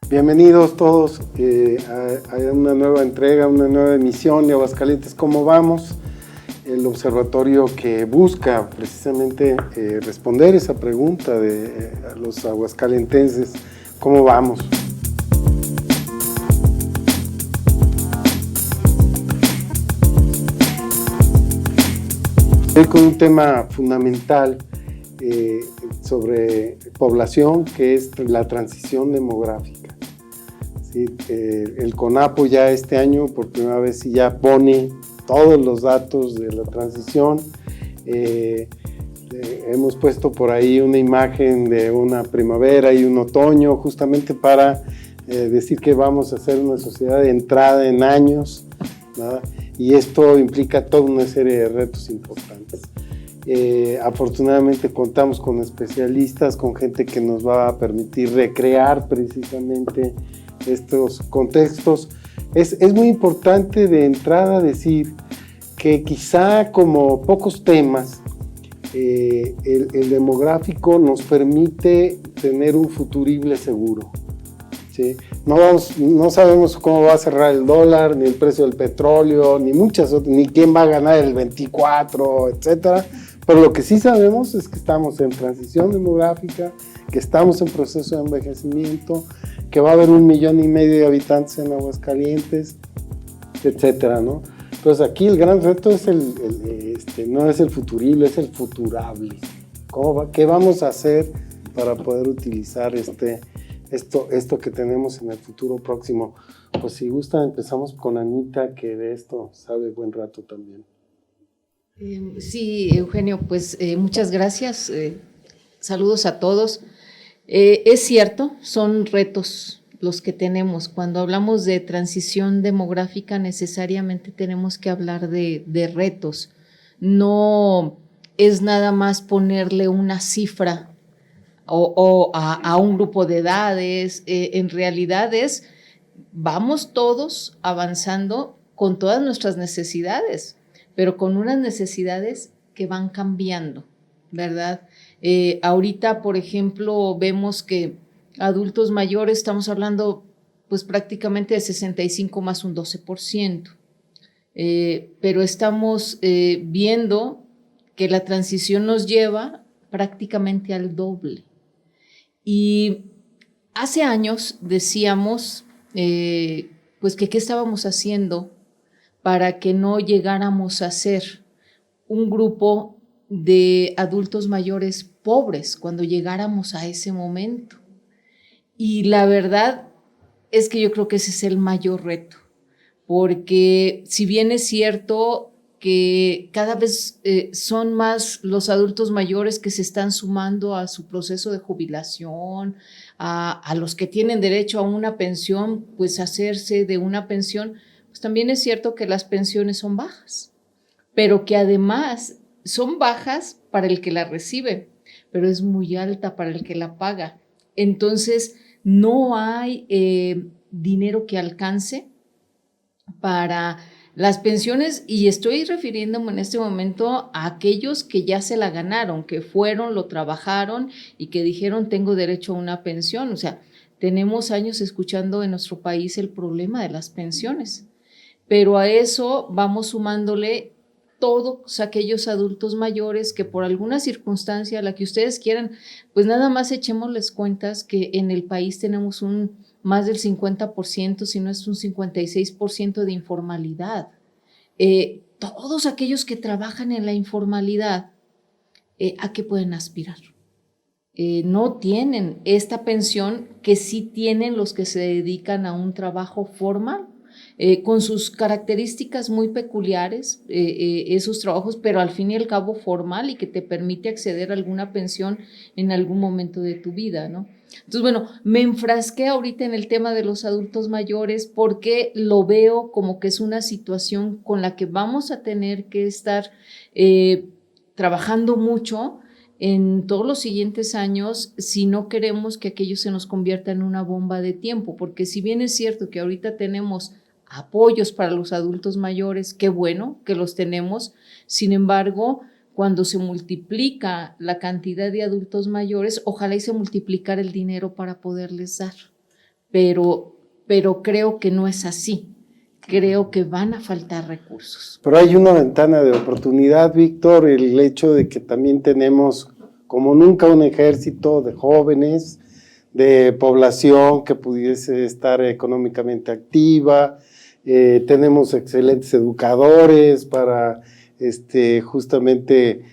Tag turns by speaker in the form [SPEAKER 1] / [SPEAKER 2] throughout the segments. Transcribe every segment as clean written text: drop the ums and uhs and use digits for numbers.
[SPEAKER 1] Bienvenidos todos a una nueva entrega, una nueva emisión de Aguascalientes, ¿cómo vamos? El observatorio que busca precisamente responder esa pregunta a los aguascalentenses, ¿cómo vamos? Estoy con un tema fundamental sobre población, que es la transición demográfica. ¿Sí? El CONAPO ya este año por primera vez ya pone todos los datos de la transición. Hemos puesto por ahí una imagen de una primavera y un otoño, justamente para decir que vamos a hacer una sociedad de entrada en años, ¿verdad? Y esto implica toda una serie de retos importantes. Afortunadamente contamos con especialistas, con gente que nos va a permitir recrear precisamente estos contextos. Es muy importante de entrada decir que quizá como pocos temas, el demográfico nos permite tener un futurible seguro. ¿Sí? No sabemos cómo va a cerrar el dólar, ni el precio del petróleo, ni muchas otras, ni quién va a ganar el 24, etcétera. Pero lo que sí sabemos es que estamos en transición demográfica, que estamos en proceso de envejecimiento, que va a haber 1,5 millones de habitantes en Aguascalientes, etcétera, ¿no? Entonces aquí el gran reto es no es el futurible, es el futurable. ¿Qué vamos a hacer para poder utilizar esto que tenemos en el futuro próximo? Pues si gustan empezamos con Anita, que de esto sabe buen rato también.
[SPEAKER 2] Sí, Eugenio, pues muchas gracias. Saludos a todos. Es cierto, son retos los que tenemos. Cuando hablamos de transición demográfica, necesariamente tenemos que hablar de retos. No es nada más ponerle una cifra o a un grupo de edades. En realidad vamos todos avanzando con todas nuestras necesidades, pero con unas necesidades que van cambiando, ¿verdad? Ahorita, por ejemplo, vemos que adultos mayores, estamos hablando pues prácticamente de 65 más un 12%, pero estamos viendo que la transición nos lleva prácticamente al doble. Y hace años decíamos pues que qué estábamos haciendo para que no llegáramos a ser un grupo de adultos mayores pobres cuando llegáramos a ese momento. Y la verdad es que yo creo que ese es el mayor reto, porque si bien es cierto que cada vez son más los adultos mayores que se están sumando a su proceso de jubilación, a los que tienen derecho a una pensión, pues hacerse de una pensión, pues también es cierto que las pensiones son bajas, pero que además son bajas para el que la recibe, pero es muy alta para el que la paga. Entonces, no hay dinero que alcance para las pensiones, y estoy refiriéndome en este momento a aquellos que ya se la ganaron, que fueron, lo trabajaron y que dijeron tengo derecho a una pensión. O sea, tenemos años escuchando en nuestro país el problema de las pensiones, pero a eso vamos sumándole todos aquellos adultos mayores que por alguna circunstancia, la que ustedes quieran, pues nada más echémosles cuentas que en el país tenemos más del 50%, si no es un 56% de informalidad. Todos aquellos que trabajan en la informalidad, ¿a qué pueden aspirar? No tienen esta pensión que sí tienen los que se dedican a un trabajo formal, con sus características muy peculiares, esos trabajos, pero al fin y al cabo formal y que te permite acceder a alguna pensión en algún momento de tu vida, ¿no? Entonces, bueno, me enfrasqué ahorita en el tema de los adultos mayores porque lo veo como que es una situación con la que vamos a tener que estar trabajando mucho en todos los siguientes años si no queremos que aquello se nos convierta en una bomba de tiempo, porque si bien es cierto que ahorita tenemos apoyos para los adultos mayores, qué bueno que los tenemos, sin embargo, cuando se multiplica la cantidad de adultos mayores, ojalá y se multiplicara el dinero para poderles dar, pero creo que no es así. Creo que van a faltar recursos.
[SPEAKER 1] Pero hay una ventana de oportunidad, Víctor, el hecho de que también tenemos como nunca un ejército de jóvenes, de población que pudiese estar económicamente activa, tenemos excelentes educadores para justamente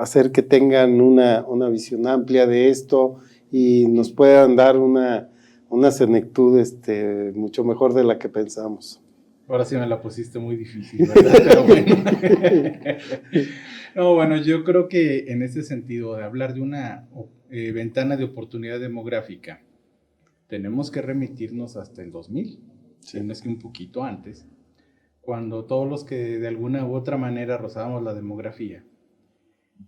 [SPEAKER 1] hacer que tengan una visión amplia de esto y nos puedan dar una senectud mucho mejor de la que pensamos.
[SPEAKER 3] Ahora sí me la pusiste muy difícil, ¿verdad? Pero bueno. No, bueno, yo creo que en ese sentido, de hablar de una ventana de oportunidad demográfica, tenemos que remitirnos hasta el 2000, si no es que un poquito antes, cuando todos los que de alguna u otra manera rozábamos la demografía,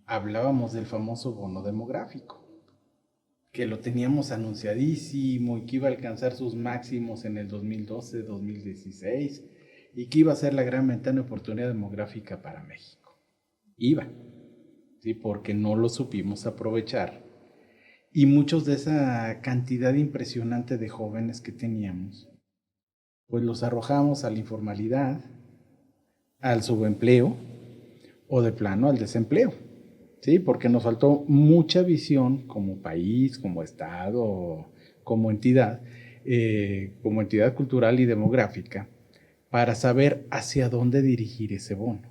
[SPEAKER 3] hablábamos del famoso bono demográfico, que lo teníamos anunciadísimo y que iba a alcanzar sus máximos en el 2012, 2016 y que iba a ser la gran ventana de oportunidad demográfica para México. Iba, ¿sí? Porque no lo supimos aprovechar y muchos de esa cantidad impresionante de jóvenes que teníamos, pues los arrojamos a la informalidad, al subempleo o de plano al desempleo. Sí, porque nos faltó mucha visión como país, como Estado, como entidad cultural y demográfica, para saber hacia dónde dirigir ese bono.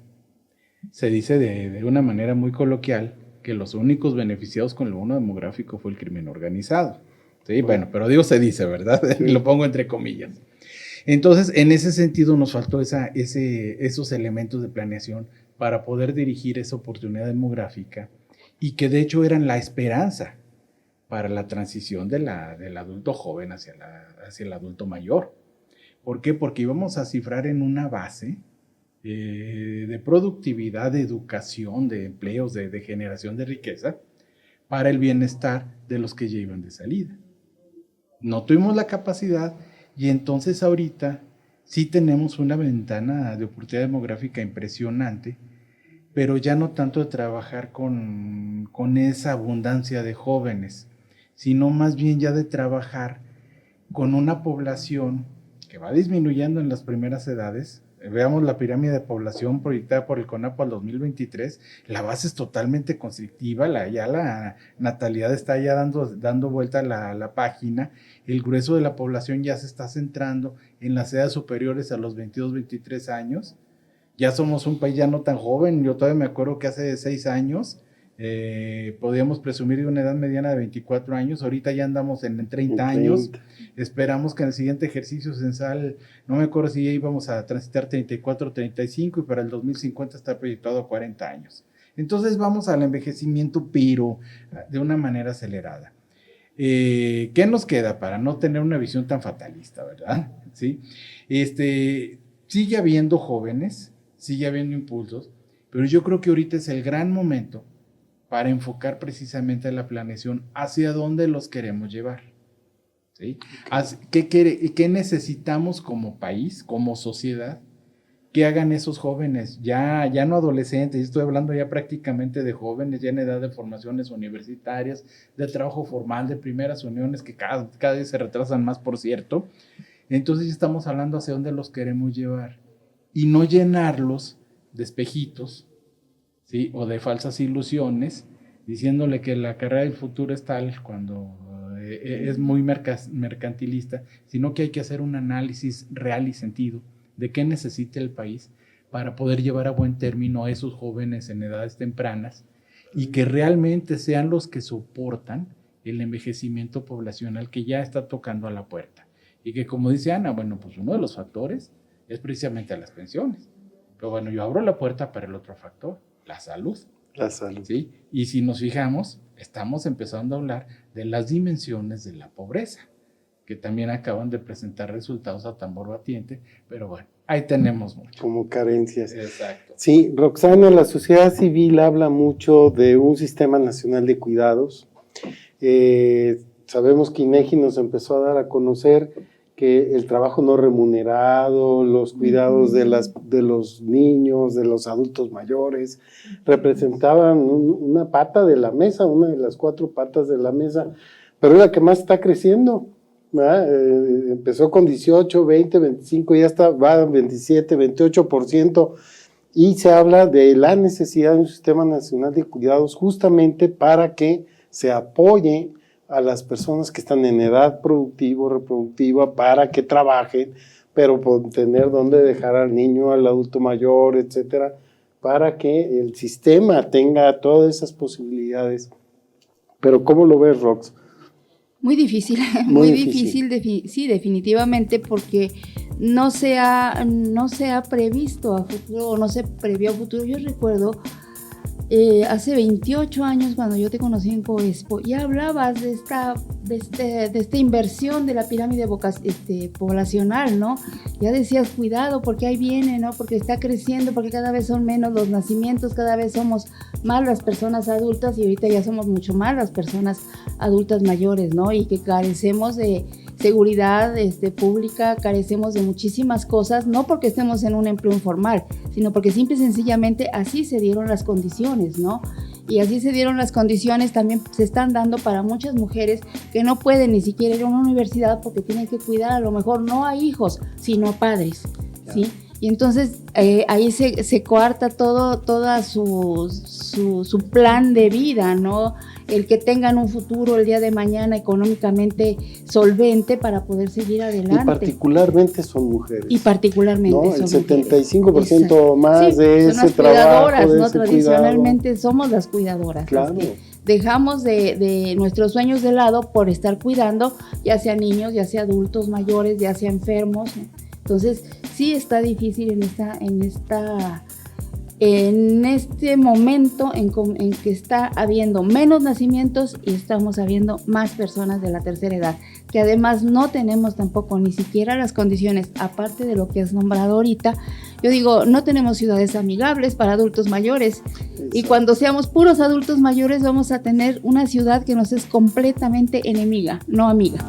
[SPEAKER 3] Se dice de una manera muy coloquial que los únicos beneficiados con el bono demográfico fue el crimen organizado. Sí, bueno, pero digo se dice, ¿verdad? Lo pongo entre comillas. Entonces, en ese sentido nos faltó esos elementos de planeación para poder dirigir esa oportunidad demográfica y que de hecho eran la esperanza para la transición del adulto joven hacia el adulto mayor. ¿Por qué? Porque íbamos a cifrar en una base de productividad, de educación, de empleos, de generación de riqueza para el bienestar de los que ya iban de salida. No tuvimos la capacidad y entonces ahorita sí tenemos una ventana de oportunidad demográfica impresionante, pero ya no tanto de trabajar con esa abundancia de jóvenes, sino más bien ya de trabajar con una población que va disminuyendo en las primeras edades. Veamos la pirámide de población proyectada por el CONAPO al 2023, la base es totalmente constrictiva, ya la natalidad está ya dando vuelta a la página, el grueso de la población ya se está centrando en las edades superiores a los 22, 23 años, ya somos un país ya no tan joven, yo todavía me acuerdo que hace 6 años podíamos presumir de una edad mediana de 24 años, ahorita ya andamos en 30 años, esperamos que en el siguiente ejercicio censal, no me acuerdo si ya íbamos a transitar 34, 35 y para el 2050 está proyectado a 40 años. Entonces vamos al envejecimiento, pero de una manera acelerada. ¿Qué nos queda para no tener una visión tan fatalista, verdad? ¿Sí? Sigue habiendo jóvenes, sigue habiendo impulsos, pero yo creo que ahorita es el gran momento para enfocar precisamente la planeación hacia dónde los queremos llevar. ¿Sí? ¿Qué necesitamos como país, como sociedad, que hagan esos jóvenes? Ya no adolescentes, estoy hablando ya prácticamente de jóvenes, ya en edad de formaciones universitarias, de trabajo formal, de primeras uniones, que cada vez se retrasan más, por cierto. Entonces ya estamos hablando hacia dónde los queremos llevar y no llenarlos de espejitos, ¿sí? O de falsas ilusiones, diciéndole que la carrera del futuro es tal cuando es muy mercantilista, sino que hay que hacer un análisis real y sentido de qué necesita el país para poder llevar a buen término a esos jóvenes en edades tempranas y que realmente sean los que soportan el envejecimiento poblacional que ya está tocando a la puerta. Y que, como dice Ana, bueno, pues uno de los factores es precisamente las pensiones. Pero bueno, yo abro la puerta para el otro factor, la salud.
[SPEAKER 1] La salud.
[SPEAKER 3] ¿Sí? Y si nos fijamos, estamos empezando a hablar de las dimensiones de la pobreza, que también acaban de presentar resultados a tambor batiente, pero bueno, ahí tenemos mucho.
[SPEAKER 1] Como carencias.
[SPEAKER 3] Exacto.
[SPEAKER 1] Sí, Roxana, la sociedad civil habla mucho de un sistema nacional de cuidados. Sabemos que INEGI nos empezó a dar a conocer que el trabajo no remunerado, los cuidados de los niños, de los adultos mayores, representaban una pata de la mesa, una de las 4 patas de la mesa, pero es la que más está creciendo. Empezó con 18, 20, 25, ya va a 27, 28%, y se habla de la necesidad de un sistema nacional de cuidados justamente para que se apoye a las personas que están en edad reproductiva, para que trabajen, pero por tener dónde dejar al niño, al adulto mayor, etcétera, para que el sistema tenga todas esas posibilidades. Pero ¿cómo lo ves, Rox?
[SPEAKER 4] Muy difícil, muy difícil, sí, definitivamente, porque no se ha previsto a futuro, o no se previó a futuro. Yo recuerdo hace 28 años, cuando yo te conocí en Coespo, ya hablabas de esta inversión de la pirámide poblacional, ¿no? Ya decías, cuidado, porque ahí viene, ¿no? Porque está creciendo, porque cada vez son menos los nacimientos, cada vez somos más las personas adultas, y ahorita ya somos mucho más las personas adultas mayores, ¿no? Y que carecemos de seguridad pública, carecemos de muchísimas cosas, no porque estemos en un empleo informal, sino porque simple y sencillamente así se dieron las condiciones, ¿no? Y así se dieron las condiciones, también se están dando para muchas mujeres que no pueden ni siquiera ir a una universidad porque tienen que cuidar a lo mejor no a hijos, sino a padres, ¿sí? Y entonces ahí se coarta toda su plan de vida, ¿no? El que tengan un futuro el día de mañana económicamente solvente para poder seguir adelante.
[SPEAKER 1] Y particularmente son mujeres.
[SPEAKER 4] Y particularmente
[SPEAKER 1] ¿no?
[SPEAKER 4] son
[SPEAKER 1] el 75%
[SPEAKER 4] mujeres.
[SPEAKER 1] más
[SPEAKER 4] sí,
[SPEAKER 1] de ese trabajo, de
[SPEAKER 4] ¿no?
[SPEAKER 1] ese
[SPEAKER 4] Tradicionalmente
[SPEAKER 1] cuidado.
[SPEAKER 4] somos las cuidadoras.
[SPEAKER 1] Claro.
[SPEAKER 4] Dejamos de nuestros sueños de lado por estar cuidando, ya sea niños, ya sea adultos mayores, ya sea enfermos, ¿no? Entonces, sí está difícil en este momento en que está habiendo menos nacimientos y estamos habiendo más personas de la tercera edad, que además no tenemos tampoco ni siquiera las condiciones, aparte de lo que has nombrado ahorita. Yo digo, no tenemos ciudades amigables para adultos mayores. Exacto. Y cuando seamos puros adultos mayores vamos a tener una ciudad que nos es completamente enemiga, no amiga.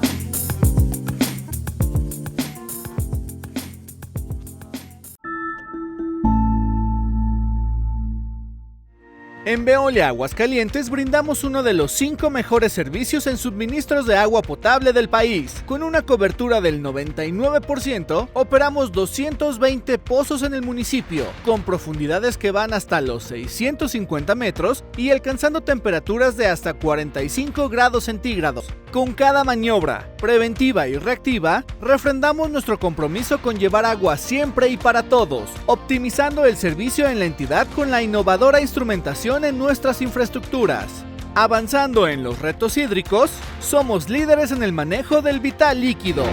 [SPEAKER 5] En Veolia Aguascalientes brindamos uno de los 5 mejores servicios en suministros de agua potable del país. Con una cobertura del 99%, operamos 220 pozos en el municipio, con profundidades que van hasta los 650 metros y alcanzando temperaturas de hasta 45 grados centígrados. Con cada maniobra, preventiva y reactiva, refrendamos nuestro compromiso con llevar agua siempre y para todos, optimizando el servicio en la entidad con la innovadora instrumentación en nuestras infraestructuras. Avanzando en los retos hídricos, somos líderes en el manejo del vital líquido.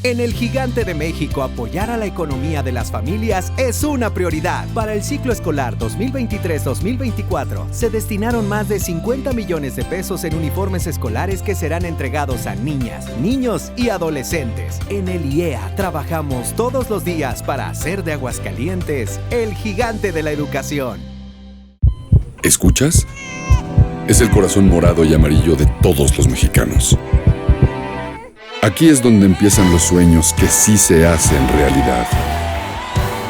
[SPEAKER 6] En el Gigante de México, apoyar a la economía de las familias es una prioridad. Para el ciclo escolar 2023-2024, se destinaron más de 50 millones de pesos en uniformes escolares que serán entregados a niñas, niños y adolescentes. En el IEA trabajamos todos los días para hacer de Aguascalientes el gigante de la educación.
[SPEAKER 7] ¿Escuchas? Es el corazón morado y amarillo de todos los mexicanos. Aquí es donde empiezan los sueños que sí se hacen realidad.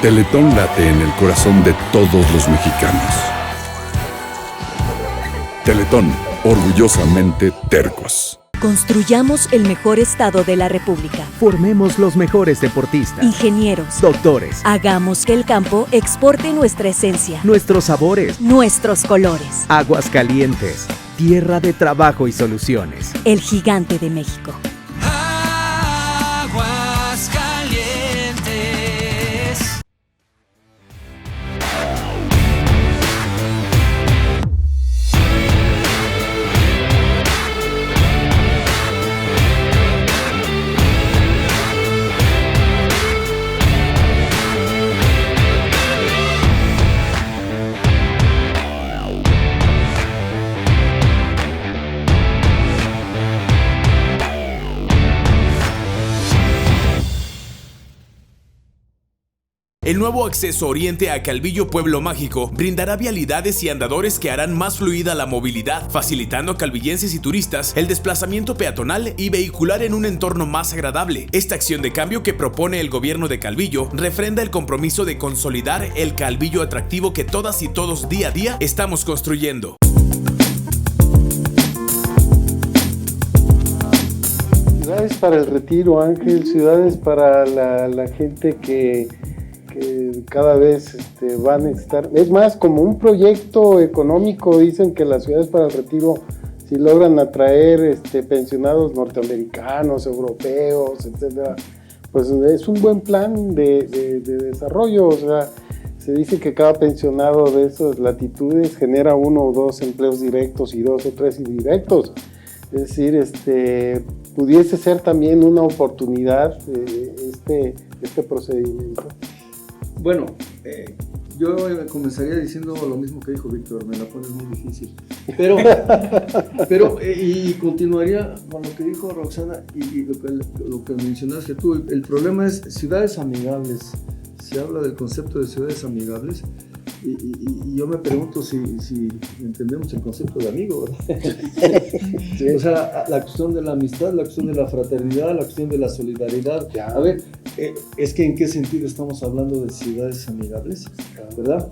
[SPEAKER 7] Teletón late en el corazón de todos los mexicanos. Teletón, orgullosamente tercos.
[SPEAKER 8] Construyamos el mejor estado de la República.
[SPEAKER 6] Formemos los mejores deportistas,
[SPEAKER 8] ingenieros,
[SPEAKER 6] doctores.
[SPEAKER 8] Hagamos que el campo exporte nuestra esencia,
[SPEAKER 6] nuestros sabores,
[SPEAKER 8] nuestros colores.
[SPEAKER 6] Aguascalientes, tierra de trabajo y soluciones.
[SPEAKER 8] El Gigante de México.
[SPEAKER 9] El nuevo acceso oriente a Calvillo Pueblo Mágico brindará vialidades y andadores que harán más fluida la movilidad, facilitando a calvillenses y turistas el desplazamiento peatonal y vehicular en un entorno más agradable. Esta acción de cambio que propone el gobierno de Calvillo refrenda el compromiso de consolidar el Calvillo atractivo que todas y todos día a día estamos construyendo.
[SPEAKER 1] Ciudades para el retiro, Ángel, ciudades para la gente que cada vez va a necesitar. Es más, como un proyecto económico, dicen que las ciudades para el retiro, si logran atraer pensionados norteamericanos, europeos, etcétera, pues es un buen plan de desarrollo. O sea, se dice que cada pensionado de esas latitudes genera 1 o 2 empleos directos y 2 o 3 indirectos. Es decir, pudiese ser también una oportunidad este procedimiento.
[SPEAKER 10] Bueno, yo comenzaría diciendo lo mismo que dijo Víctor, me la pones muy difícil. Pero y continuaría con lo que dijo Roxana y lo que mencionaste tú. El problema es ciudades amigables. Se habla del concepto de ciudades amigables y yo me pregunto si entendemos el concepto de amigo, ¿verdad? Sí. O sea, la cuestión de la amistad, la cuestión de la fraternidad, la cuestión de la solidaridad. Ya. A ver, es que ¿en qué sentido estamos hablando de ciudades amigables? ¿Verdad?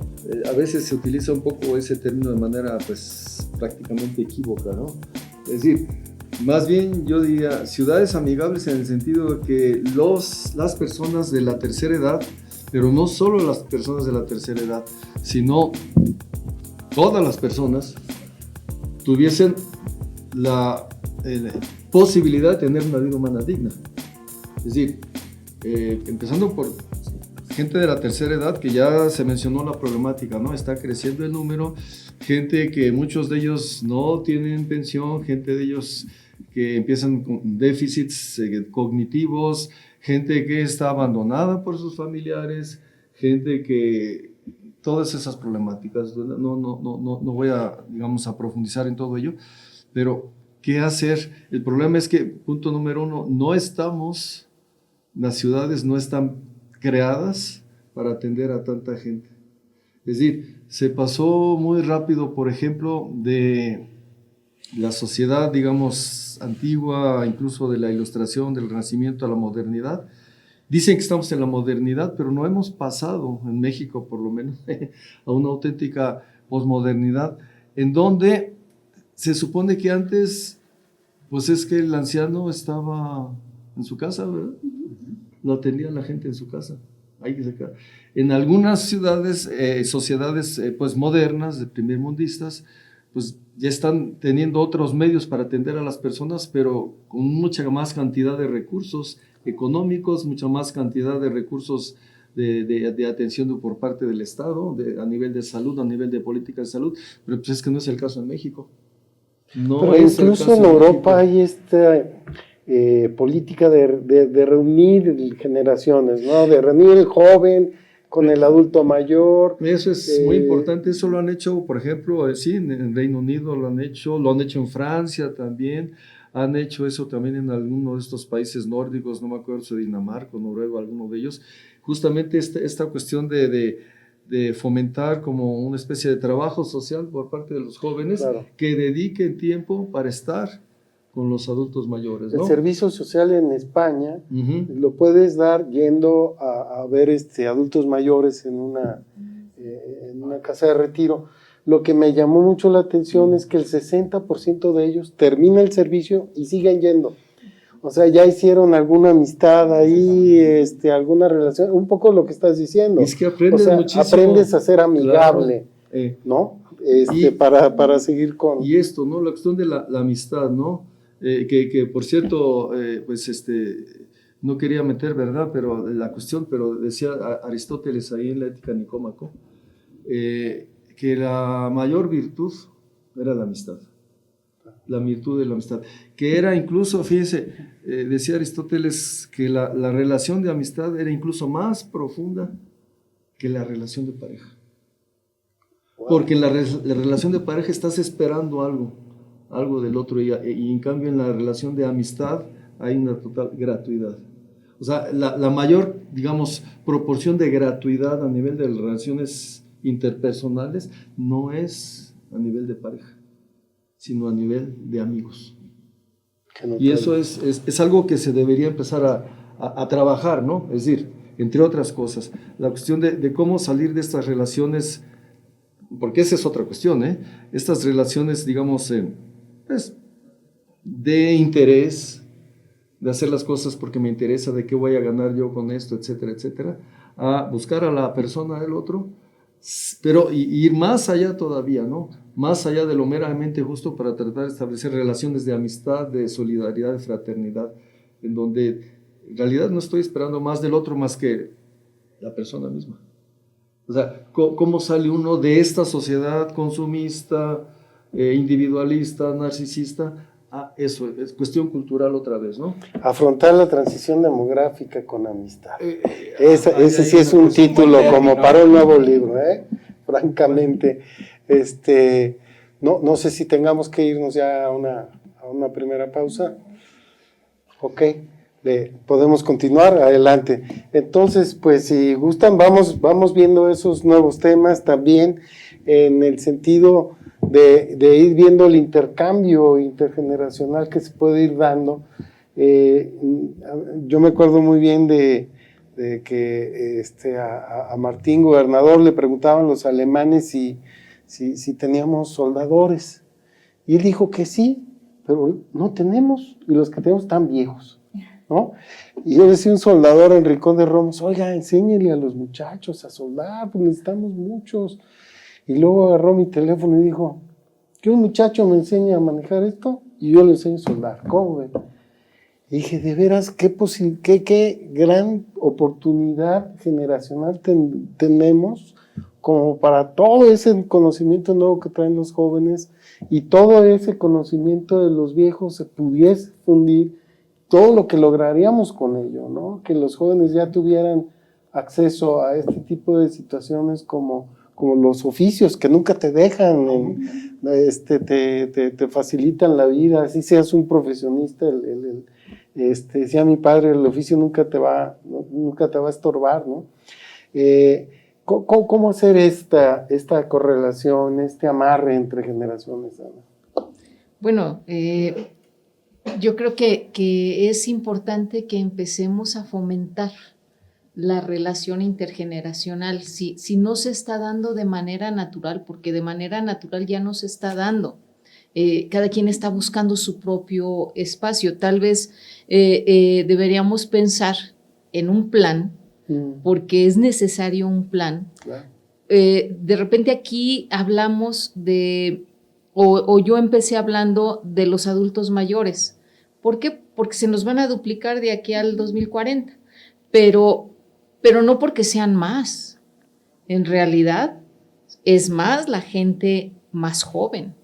[SPEAKER 10] A veces se utiliza un poco ese término de manera pues prácticamente equívoca, ¿no? Es decir, más bien yo diría ciudades amigables en el sentido de que las personas de la tercera edad, pero no solo las personas de la tercera edad, sino todas las personas tuviesen la posibilidad de tener una vida humana digna. Es decir, empezando por gente de la tercera edad, que ya se mencionó la problemática, ¿no? Está creciendo el número, gente que muchos de ellos no tienen pensión, gente de ellos que empiezan con déficits cognitivos, gente que está abandonada por sus familiares, gente que... Todas esas problemáticas, no voy a, digamos, a profundizar en todo ello, pero ¿qué hacer? El problema es que, punto número 1, las ciudades no están creadas para atender a tanta gente. Es decir, se pasó muy rápido, por ejemplo, de la sociedad, digamos, antigua, incluso de la Ilustración, del Renacimiento a la modernidad. Dicen que estamos en la modernidad, pero no hemos pasado, en México por lo menos, a una auténtica posmodernidad, en donde se supone que antes, pues es que el anciano estaba en su casa, ¿verdad? Lo atendía la gente en su casa. En algunas ciudades, sociedades pues modernas, de primermundistas, pues ya están teniendo otros medios para atender a las personas, pero con mucha más cantidad de recursos económicos, mucha más cantidad de recursos de atención por parte del Estado, a nivel de salud, a nivel de política de salud, pero pues es que no es el caso en México. No, pero
[SPEAKER 1] incluso en Europa hay esta política de reunir generaciones, ¿no? De reunir el joven con el adulto mayor.
[SPEAKER 10] Eso es muy importante, eso lo han hecho, por ejemplo, sí, en Reino Unido lo han hecho en Francia también, han hecho eso también en alguno de estos países nórdicos, no me acuerdo si Dinamarca, Noruega, alguno de ellos, justamente esta cuestión de fomentar como una especie de trabajo social por parte de los jóvenes, claro, que dediquen tiempo para estar con los adultos mayores, ¿no?
[SPEAKER 1] El servicio social en España lo puedes dar yendo a ver adultos mayores en una casa de retiro. Lo que me llamó mucho la atención es que el 60% de ellos termina el servicio y siguen yendo. O sea, ya hicieron alguna amistad ahí, alguna relación, un poco lo que estás diciendo.
[SPEAKER 10] Es que aprendes muchísimo.
[SPEAKER 1] Aprendes a ser amigable, claro, ¿no? Para seguir con...
[SPEAKER 10] Y esto, ¿no? La cuestión de la amistad, ¿no? Que por cierto, no quería meter, ¿verdad? Pero decía Aristóteles ahí en la Ética Nicómaco, que la mayor virtud era la amistad. La virtud de la amistad. Que era incluso, fíjense, decía Aristóteles que la relación de amistad era incluso más profunda que la relación de pareja. Wow. Porque en la relación de pareja estás esperando algo del otro y en cambio en la relación de amistad hay una total gratuidad. O sea, la mayor, digamos, proporción de gratuidad a nivel de relaciones interpersonales no es a nivel de pareja, sino a nivel de amigos. Y eso es algo que se debería empezar a trabajar, ¿no? Es decir, entre otras cosas, la cuestión de cómo salir de estas relaciones, porque esa es otra cuestión, estas relaciones, digamos, pues, de interés, de hacer las cosas porque me interesa, de qué voy a ganar yo con esto, etcétera, etcétera, a buscar a la persona del otro, pero ir más allá todavía, ¿no? Más allá de lo meramente justo para tratar de establecer relaciones de amistad, de solidaridad, de fraternidad, en donde en realidad no estoy esperando más del otro más que la persona misma. O sea, ¿cómo sale uno de esta sociedad consumista, individualista, narcisista? Eso es cuestión cultural otra vez, ¿no?
[SPEAKER 1] Afrontar la transición demográfica con amistad. Ese sí es un título como para un nuevo libro, francamente. No sé si tengamos que irnos ya a una primera pausa. Ok, podemos continuar, adelante. Entonces, pues si gustan, vamos viendo esos nuevos temas también en el sentido de ir viendo el intercambio intergeneracional que se puede ir dando. Yo me acuerdo muy bien de que a Martín, gobernador, le preguntaban los alemanes si teníamos soldadores. Y él dijo que sí, pero no tenemos, y los que tenemos están viejos, ¿no? Y yo decía un soldador en Rincón de Romos, oiga, enséñenle a los muchachos a soldar, pues necesitamos muchos. Y luego agarró mi teléfono y dijo, que un muchacho me enseñe a manejar esto y yo le enseño a soldar. ¿Cómo ven? Y dije, de veras, qué gran oportunidad generacional tenemos como para todo ese conocimiento nuevo que traen los jóvenes y todo ese conocimiento de los viejos se pudiese fundir, todo lo que lograríamos con ello, ¿no? Que los jóvenes ya tuvieran acceso a este tipo de situaciones como los oficios que nunca te dejan, te facilitan la vida, así seas un profesionista, decía mi padre, el oficio nunca te va a estorbar, ¿no? ¿Cómo hacer esta correlación, este amarre entre generaciones, Ana?
[SPEAKER 2] Bueno, yo creo que es importante que empecemos a fomentar la relación intergeneracional, si no se está dando de manera natural, porque de manera natural ya no se está dando. Cada quien está buscando su propio espacio. Tal vez deberíamos pensar en un plan, porque es necesario un plan. Claro. De repente aquí hablamos o yo empecé hablando de los adultos mayores. ¿Por qué? Porque se nos van a duplicar de aquí al 2040, pero no porque sean más. En realidad es más la gente más joven.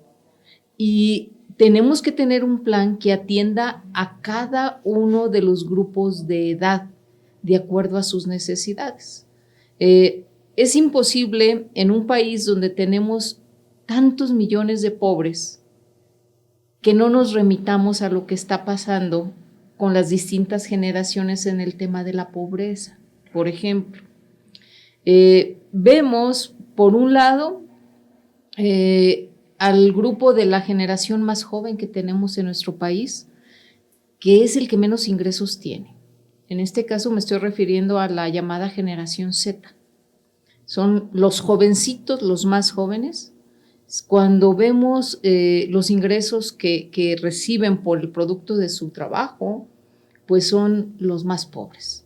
[SPEAKER 2] Y tenemos que tener un plan que atienda a cada uno de los grupos de edad de acuerdo a sus necesidades. Es imposible en un país donde tenemos tantos millones de pobres que no nos remitamos a lo que está pasando con las distintas generaciones en el tema de la pobreza. Por ejemplo, vemos, por un lado, al grupo de la generación más joven que tenemos en nuestro país, que es el que menos ingresos tiene. En este caso me estoy refiriendo a la llamada generación Z. Son los jovencitos, los más jóvenes. Cuando vemos los ingresos que reciben por el producto de su trabajo, pues son los más pobres.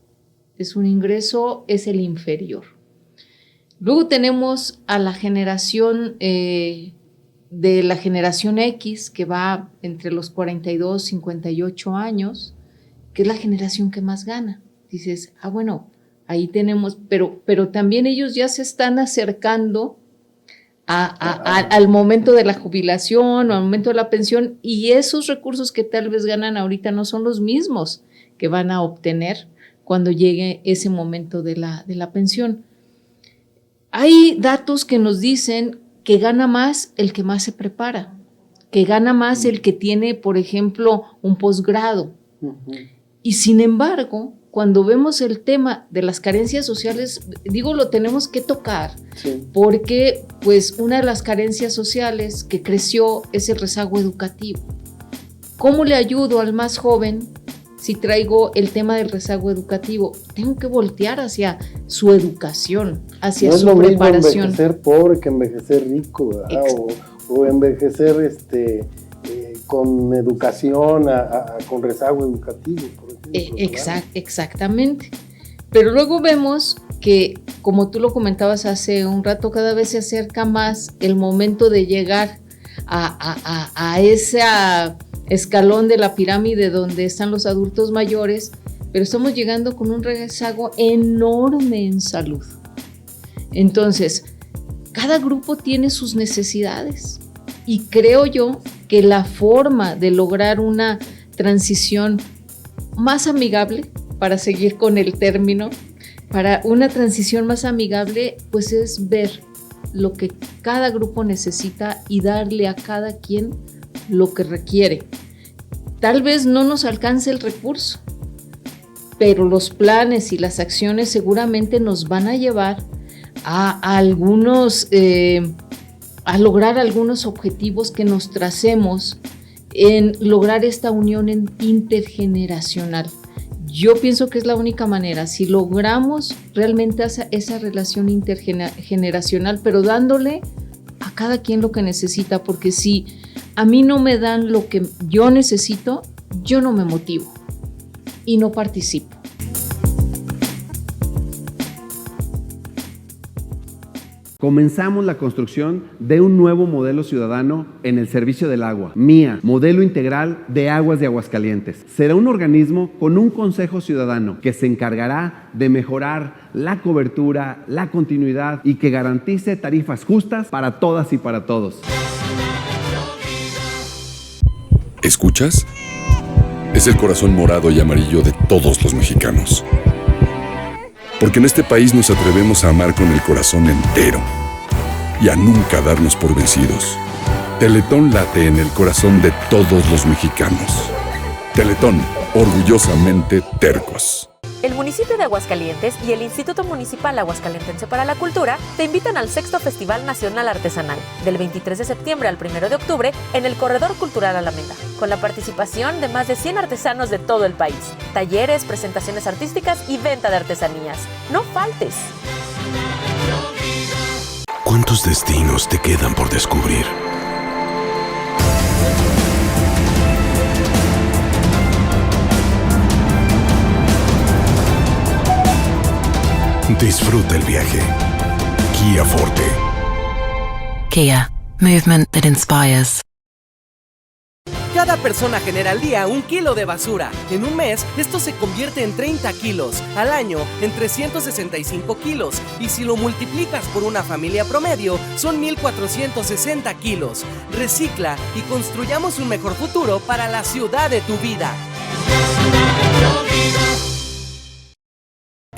[SPEAKER 2] Es un ingreso, es el inferior. Luego tenemos a la generación de la generación X, que va entre los 42 y 58 años, que es la generación que más gana. Dices, bueno, ahí tenemos, pero también ellos ya se están acercando al momento de la jubilación o al momento de la pensión, y esos recursos que tal vez ganan ahorita no son los mismos que van a obtener cuando llegue ese momento de la pensión. Hay datos que nos dicen que gana más el que más se prepara, que gana más el que tiene, por ejemplo, un posgrado. Y sin embargo, cuando vemos el tema de las carencias sociales, digo, lo tenemos que tocar, sí, porque pues una de las carencias sociales que creció es el rezago educativo. ¿Cómo le ayudo al más joven si traigo el tema del rezago educativo? Tengo que voltear hacia su educación, hacia su preparación. No es lo mismo
[SPEAKER 1] envejecer pobre que envejecer rico, ¿verdad? O envejecer con educación con rezago educativo, por ejemplo.
[SPEAKER 2] Exactamente. Pero luego vemos que, como tú lo comentabas hace un rato, cada vez se acerca más el momento de llegar a ese escalón de la pirámide donde están los adultos mayores, pero estamos llegando con un rezago enorme en salud. Entonces, cada grupo tiene sus necesidades y creo yo que la forma de lograr una transición más amigable, para seguir con el término, para una transición más amigable, pues es ver lo que cada grupo necesita y darle a cada quien lo que requiere. Tal vez no nos alcance el recurso, pero los planes y las acciones seguramente nos van a llevar a lograr algunos objetivos que nos tracemos en lograr esta unión intergeneracional. Yo pienso que es la única manera, si logramos realmente esa relación intergeneracional, pero dándole a cada quien lo que necesita, porque si a mí no me dan lo que yo necesito, yo no me motivo y no participo.
[SPEAKER 11] Comenzamos la construcción de un nuevo modelo ciudadano en el servicio del agua. MIA, Modelo Integral de Aguas de Aguascalientes. Será un organismo con un consejo ciudadano que se encargará de mejorar la cobertura, la continuidad y que garantice tarifas justas para todas y para todos.
[SPEAKER 7] ¿Escuchas? Es el corazón morado y amarillo de todos los mexicanos. Porque en este país nos atrevemos a amar con el corazón entero y a nunca darnos por vencidos. Teletón late en el corazón de todos los mexicanos. Teletón, orgullosamente tercos.
[SPEAKER 12] El municipio de Aguascalientes y el Instituto Municipal Aguascalentense para la Cultura te invitan al 6º Festival Nacional Artesanal, del 23 de septiembre al 1 de octubre en el Corredor Cultural Alameda, con la participación de más de 100 artesanos de todo el país, talleres, presentaciones artísticas y venta de artesanías. ¡No faltes!
[SPEAKER 13] ¿Cuántos destinos te quedan por descubrir? Disfruta el viaje. Kia Forte.
[SPEAKER 14] Kia. Movement that inspires.
[SPEAKER 15] Cada persona genera al día 1 kilo de basura. En un mes, esto se convierte en 30 kilos. Al año, en 365 kilos. Y si lo multiplicas por una familia promedio, son 1,460 kilos. Recicla y construyamos un mejor futuro para la ciudad de tu vida.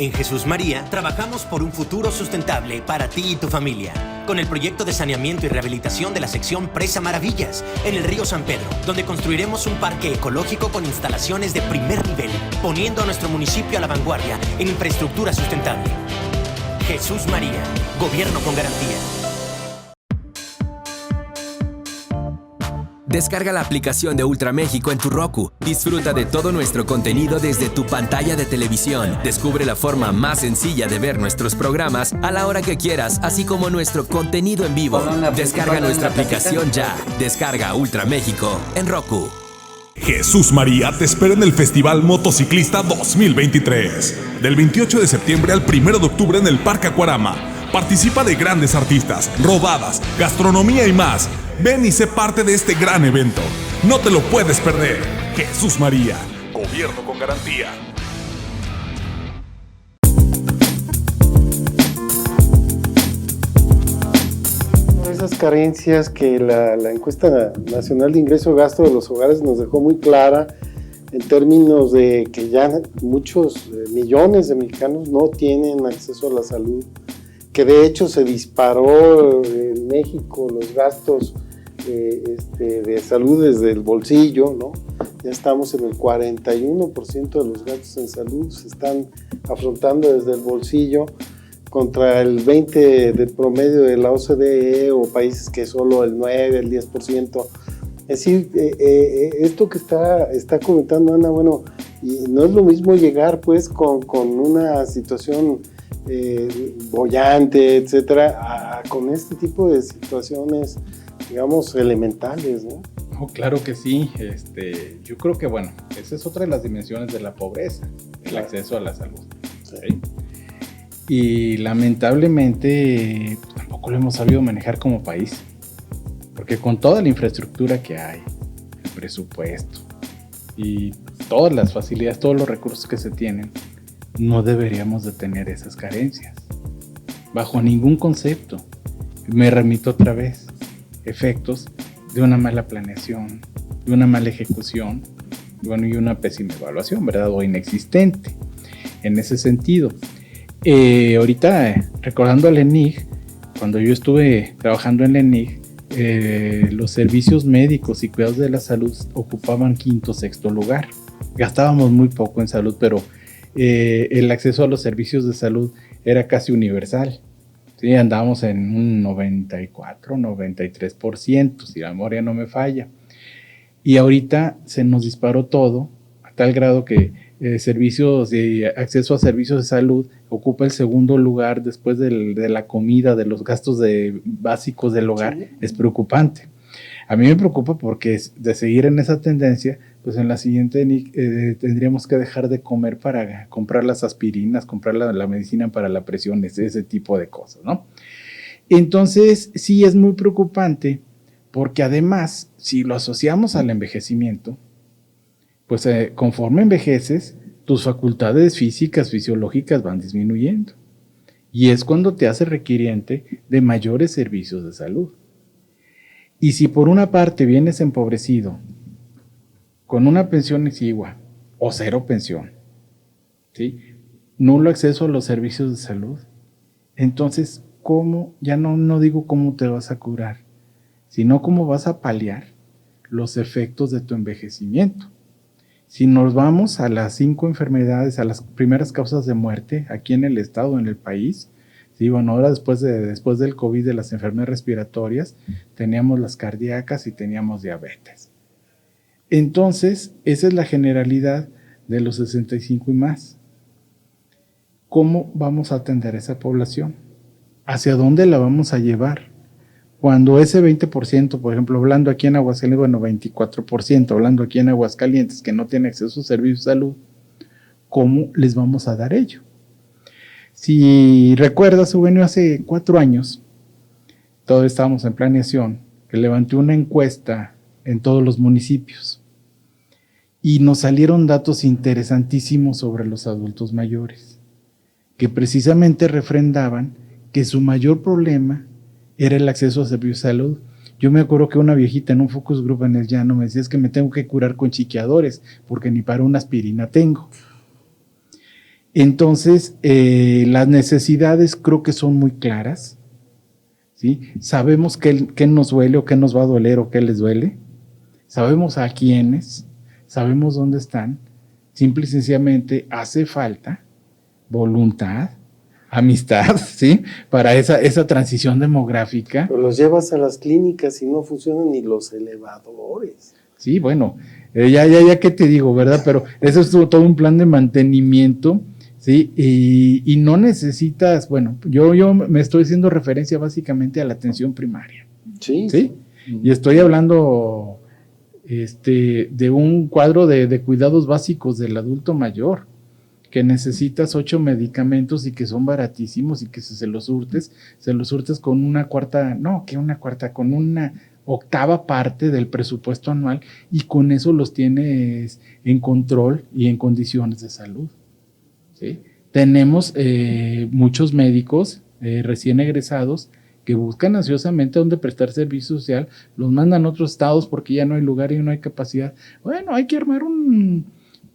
[SPEAKER 16] En Jesús María, trabajamos por un futuro sustentable para ti y tu familia, con el proyecto de saneamiento y rehabilitación de la sección Presa Maravillas, en el río San Pedro, donde construiremos un parque ecológico con instalaciones de primer nivel, poniendo a nuestro municipio a la vanguardia en infraestructura sustentable. Jesús María, gobierno con garantía.
[SPEAKER 17] Descarga la aplicación de Ultra México en tu Roku. Disfruta de todo nuestro contenido desde tu pantalla de televisión. Descubre la forma más sencilla de ver nuestros programas a la hora que quieras, así como nuestro contenido en vivo. Descarga nuestra aplicación ya. Descarga Ultra México en Roku.
[SPEAKER 18] Jesús María te espera en el Festival Motociclista 2023. Del 28 de septiembre al 1 de octubre en el Parque Acuarama. Participa de grandes artistas, rodadas, gastronomía y más. Ven y sé parte de este gran evento. No te lo puedes perder. Jesús María, gobierno con garantía.
[SPEAKER 1] Esas carencias que la encuesta nacional de ingreso-gasto de los hogares nos dejó muy clara en términos de que ya muchos millones de mexicanos no tienen acceso a la salud, que de hecho se disparó en México los gastos de salud desde el bolsillo, ¿no? ya estamos en el 41% de los gastos en salud, se están afrontando desde el bolsillo, contra el 20% del promedio de la OCDE o países que solo el 9%, el 10%. Es decir, esto que está comentando Ana, bueno, y no es lo mismo llegar pues con una situación boyante, etcétera, con este tipo de situaciones, digamos, elementales, ¿no?
[SPEAKER 3] Oh, claro que sí. Yo creo que, bueno, esa es otra de las dimensiones de la pobreza, el acceso a la salud. ¿Sí? Y lamentablemente pues, tampoco lo hemos sabido manejar como país, porque con toda la infraestructura que hay, el presupuesto y todas las facilidades, todos los recursos que se tienen, no deberíamos de tener esas carencias, bajo ningún concepto. Me remito otra vez, efectos de una mala planeación, de una mala ejecución, bueno, y una pésima evaluación, ¿verdad? O inexistente en ese sentido. Ahorita, recordando al ENIG, cuando yo estuve trabajando en el ENIG, los servicios médicos y cuidados de la salud ocupaban 5º, 6º lugar. Gastábamos muy poco en salud, pero el acceso a los servicios de salud era casi universal. Sí, andábamos en un 94, 93%, si la memoria no me falla. Y ahorita se nos disparó todo, a tal grado que servicios de acceso a servicios de salud ocupa el 2º lugar después de la comida, de los gastos básicos del hogar. Sí. Es preocupante. A mí me preocupa porque de seguir en esa tendencia, pues en la siguiente tendríamos que dejar de comer para comprar las aspirinas, comprar la medicina para la presión, ese tipo de cosas, ¿no? Entonces, sí es muy preocupante porque además, si lo asociamos al envejecimiento, pues conforme envejeces, tus facultades físicas, fisiológicas van disminuyendo. Y es cuando te hace requiriente de mayores servicios de salud. Y si por una parte vienes empobrecido, con una pensión exigua o 0 pensión, ¿sí? Nulo acceso a los servicios de salud, entonces, ¿cómo? Ya no digo cómo te vas a curar, sino cómo vas a paliar los efectos de tu envejecimiento. Si nos vamos a las 5 enfermedades, a las primeras causas de muerte aquí en el estado, en el país, sí, bueno, ahora después del COVID, de las enfermedades respiratorias, teníamos las cardíacas y teníamos diabetes. Entonces, esa es la generalidad de los 65 y más. ¿Cómo vamos a atender a esa población? ¿Hacia dónde la vamos a llevar? Cuando ese 20%, por ejemplo, hablando aquí en Aguascalientes, bueno, 24%, hablando aquí en Aguascalientes, que no tiene acceso a servicios de salud, ¿cómo les vamos a dar ello? Si recuerdas, Eugenio, hace 4 años, todavía estábamos en planeación, que levanté una encuesta en todos los municipios y nos salieron datos interesantísimos sobre los adultos mayores, que precisamente refrendaban que su mayor problema era el acceso a servicios de salud. Yo me acuerdo que una viejita en un focus group en el llano me decía, es que me tengo que curar con chiqueadores porque ni para una aspirina tengo. Entonces, las necesidades creo que son muy claras, ¿sí? Sabemos qué nos duele o qué nos va a doler o qué les duele, sabemos a quiénes, sabemos dónde están, simple y sencillamente hace falta voluntad, amistad, ¿sí? Para esa transición demográfica.
[SPEAKER 1] Pero los llevas a las clínicas y no funcionan ni los elevadores.
[SPEAKER 3] Sí, bueno, ya que te digo, ¿verdad? Pero eso es todo un plan de mantenimiento, ¿sí? Y no necesitas, bueno, yo me estoy haciendo referencia básicamente a la atención primaria.
[SPEAKER 1] Sí.
[SPEAKER 3] ¿Sí? Y estoy hablando de un cuadro de cuidados básicos del adulto mayor, que necesitas 8 medicamentos y que son baratísimos y que si se los surtes con con una octava parte del presupuesto anual y con eso los tienes en control y en condiciones de salud, ¿sí? Tenemos muchos médicos recién egresados que buscan ansiosamente dónde prestar servicio social, los mandan a otros estados porque ya no hay lugar y no hay capacidad. Bueno, hay que armar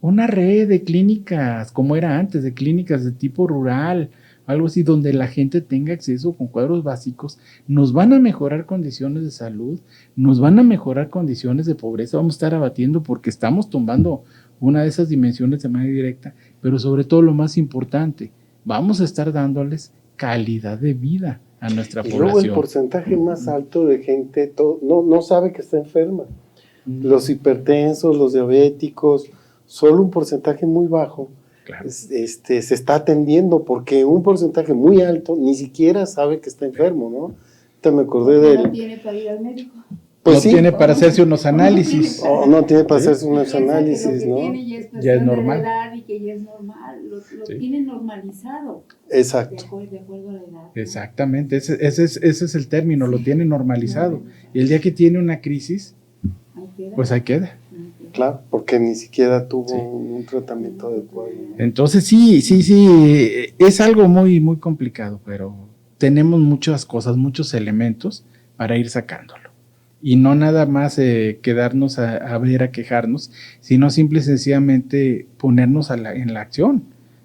[SPEAKER 3] una red de clínicas, como era antes, de clínicas de tipo rural, algo así, donde la gente tenga acceso con cuadros básicos, nos van a mejorar condiciones de salud, nos van a mejorar condiciones de pobreza, vamos a estar abatiendo porque estamos tumbando una de esas dimensiones de manera directa, pero sobre todo lo más importante, vamos a estar dándoles calidad de vida a nuestra población.
[SPEAKER 1] Luego el porcentaje más alto de gente no sabe que está enferma. Los hipertensos, los diabéticos, solo un porcentaje muy bajo se está atendiendo, porque un porcentaje muy alto ni siquiera sabe que está enfermo, ¿no? Te me acordé de él.
[SPEAKER 4] No tiene para ir al médico.
[SPEAKER 3] Pues no tiene para hacerse unos análisis.
[SPEAKER 1] No tiene para hacerse unos análisis, ¿no?
[SPEAKER 3] Ya es normal.
[SPEAKER 4] De edad y que ya es normal, lo tienen normalizado.
[SPEAKER 1] Exacto.
[SPEAKER 4] De acuerdo a la edad.
[SPEAKER 3] Exactamente, ese es el término, lo tiene normalizado. Y el día que tiene una crisis, pues ahí queda.
[SPEAKER 1] Claro, porque ni siquiera tuvo un tratamiento adecuado.
[SPEAKER 3] Entonces sí, es algo muy, muy complicado, pero tenemos muchas cosas, muchos elementos para ir sacándolo. Y no nada más quedarnos a ver, a quejarnos, sino simple y sencillamente ponernos en la acción,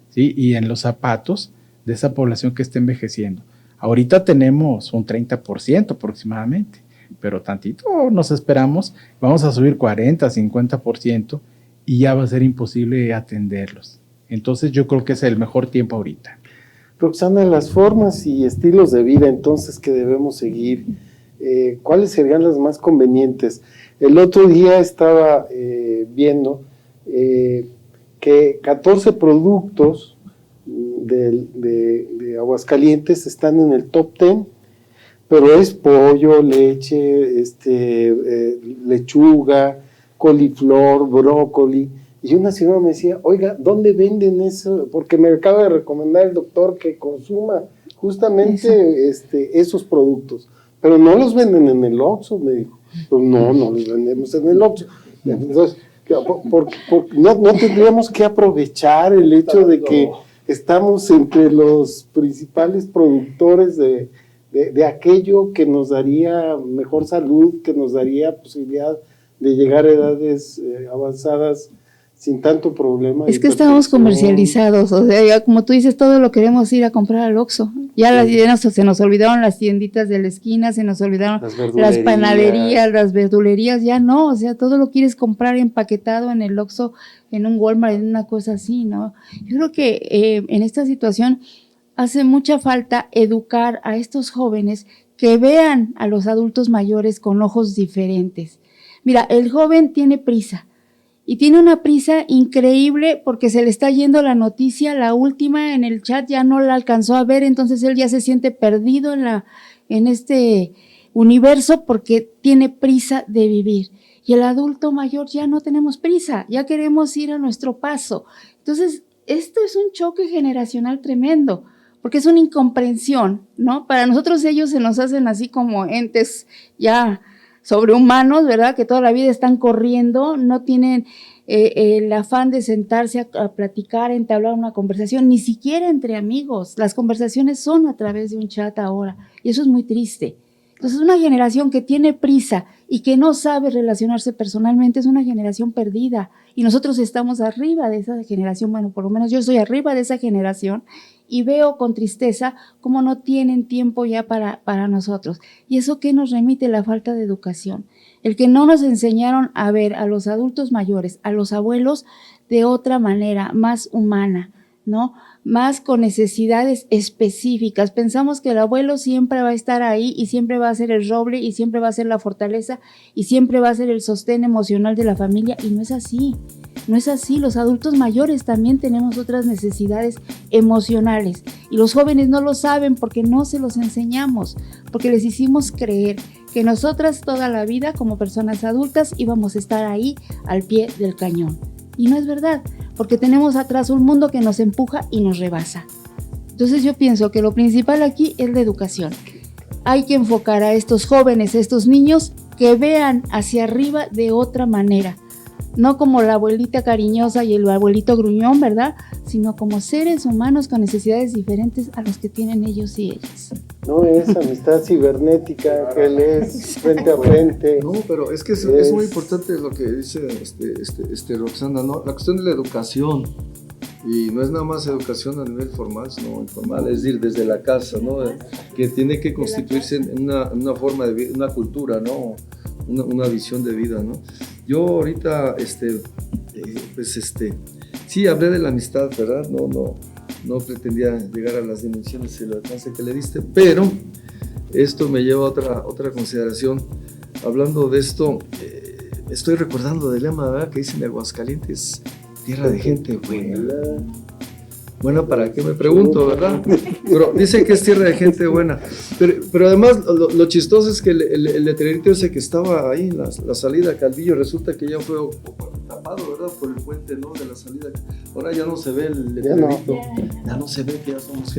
[SPEAKER 3] ¿sí? Y en los zapatos de esa población que está envejeciendo. Ahorita tenemos un 30% aproximadamente, pero tantito nos esperamos, vamos a subir 40, 50% y ya va a ser imposible atenderlos. Entonces yo creo que es el mejor tiempo ahorita.
[SPEAKER 1] Roxana, las formas y estilos de vida entonces que debemos seguir, ¿cuáles serían las más convenientes? El otro día estaba viendo que 14 productos de Aguascalientes están en el top 10, pero es pollo, leche, lechuga, coliflor, brócoli. Y una señora me decía, oiga, ¿dónde venden eso? Porque me acaba de recomendar el doctor que consuma justamente esos productos. Pero no los venden en el Oxxo, me dijo. Pues no los vendemos en el Oxxo. Entonces, no tendríamos que aprovechar el hecho de que estamos entre los principales productores de aquello que nos daría mejor salud, que nos daría posibilidad de llegar a edades avanzadas sin tanto problema.
[SPEAKER 4] Es que estamos comercializados, o sea, ya como tú dices, todo lo queremos ir a comprar al Oxxo. Ya se nos olvidaron las tienditas de la esquina, se nos olvidaron las panaderías, las verdulerías, ya no, o sea, todo lo quieres comprar empaquetado en el Oxxo, en un Walmart, en una cosa así, ¿no? Yo creo que en esta situación hace mucha falta educar a estos jóvenes que vean a los adultos mayores con ojos diferentes. Mira, el joven tiene prisa. Y tiene una prisa increíble porque se le está yendo la noticia, la última en el chat ya no la alcanzó a ver, entonces él ya se siente perdido en este universo porque tiene prisa de vivir. Y el adulto mayor ya no tenemos prisa, ya queremos ir a nuestro paso. Entonces, esto es un choque generacional tremendo, porque es una incomprensión, ¿no? Para nosotros ellos se nos hacen así como entes ya sobrehumanos, ¿verdad? Que toda la vida están corriendo, no tienen el afán de sentarse a platicar, entablar una conversación, ni siquiera entre amigos. Las conversaciones son a través de un chat ahora, y eso es muy triste. Entonces, una generación que tiene prisa y que no sabe relacionarse personalmente es una generación perdida, y nosotros estamos arriba de esa generación, bueno, por lo menos yo estoy arriba de esa generación, y veo con tristeza cómo no tienen tiempo ya para nosotros. ¿Y eso qué nos remite? La falta de educación. El que no nos enseñaron a ver a los adultos mayores, a los abuelos, de otra manera, más humana, ¿no? Más con necesidades específicas. Pensamos que el abuelo siempre va a estar ahí y siempre va a ser el roble y siempre va a ser la fortaleza y siempre va a ser el sostén emocional de la familia, y no es así. No es así, los adultos mayores también tenemos otras necesidades emocionales y los jóvenes no lo saben porque no se los enseñamos, porque les hicimos creer que nosotras toda la vida como personas adultas íbamos a estar ahí al pie del cañón. Y no es verdad, porque tenemos atrás un mundo que nos empuja y nos rebasa. Entonces yo pienso que lo principal aquí es la educación. Hay que enfocar a estos jóvenes, a estos niños, que vean hacia arriba de otra manera. No como la abuelita cariñosa y el abuelito gruñón, ¿verdad? Sino como seres humanos con necesidades diferentes a los que tienen ellos y ellas.
[SPEAKER 1] No es amistad cibernética, que él es frente a frente.
[SPEAKER 10] No, pero es que es muy importante lo que dice Roxana, ¿no? La cuestión de la educación. Y no es nada más educación a nivel formal, sino informal, es decir, desde la casa, ¿no? Que tiene que constituirse en una forma de vida, una cultura, ¿no? Una visión de vida, ¿no? Yo ahorita, sí hablé de la amistad, ¿verdad? No pretendía llegar a las dimensiones y el alcance que le diste, pero esto me lleva a otra consideración. Hablando de esto, estoy recordando del lema, ¿verdad? Que dicen Aguascalientes, tierra de gente buena. Buena, ¿para qué me pregunto, verdad? Pero dicen que es tierra de gente buena. Pero además, lo chistoso es que el letrerito ese que estaba ahí en la salida a Calvillo, resulta que ya fue tapado, ¿verdad? Por el puente, ¿no? De la salida. Ahora ya no se ve el letrerito. Ya no se ve que ya somos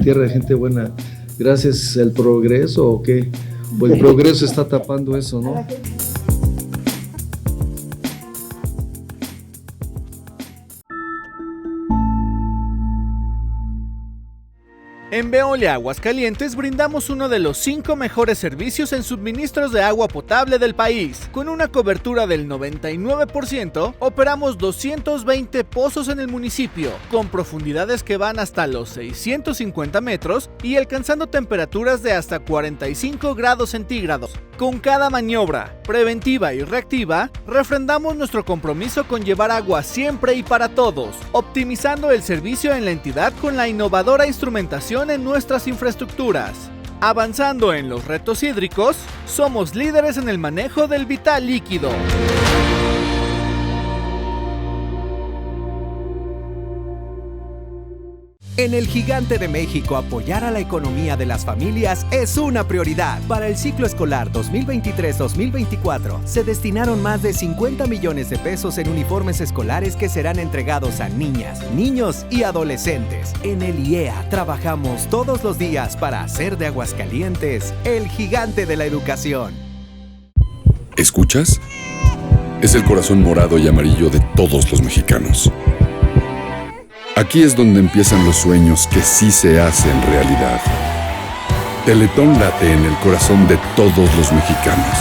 [SPEAKER 10] tierra de gente buena. Gracias al progreso, ¿o qué? O el progreso está tapando eso, ¿no?
[SPEAKER 5] En Veolia Aguascalientes brindamos uno de los 5 mejores servicios en suministros de agua potable del país. Con una cobertura del 99%, operamos 220 pozos en el municipio, con profundidades que van hasta los 650 metros y alcanzando temperaturas de hasta 45 grados centígrados. Con cada maniobra, preventiva y reactiva, refrendamos nuestro compromiso con llevar agua siempre y para todos, optimizando el servicio en la entidad con la innovadora instrumentación en nuestras infraestructuras. Avanzando en los retos hídricos, somos líderes en el manejo del vital líquido.
[SPEAKER 6] En el Gigante de México, apoyar a la economía de las familias es una prioridad. Para el ciclo escolar 2023-2024, se destinaron más de 50 millones de pesos en uniformes escolares que serán entregados a niñas, niños y adolescentes. En el IEA trabajamos todos los días para hacer de Aguascalientes el gigante de la educación.
[SPEAKER 7] ¿Escuchas? Es el corazón morado y amarillo de todos los mexicanos. Aquí es donde empiezan los sueños que sí se hacen realidad. Teletón late en el corazón de todos los mexicanos.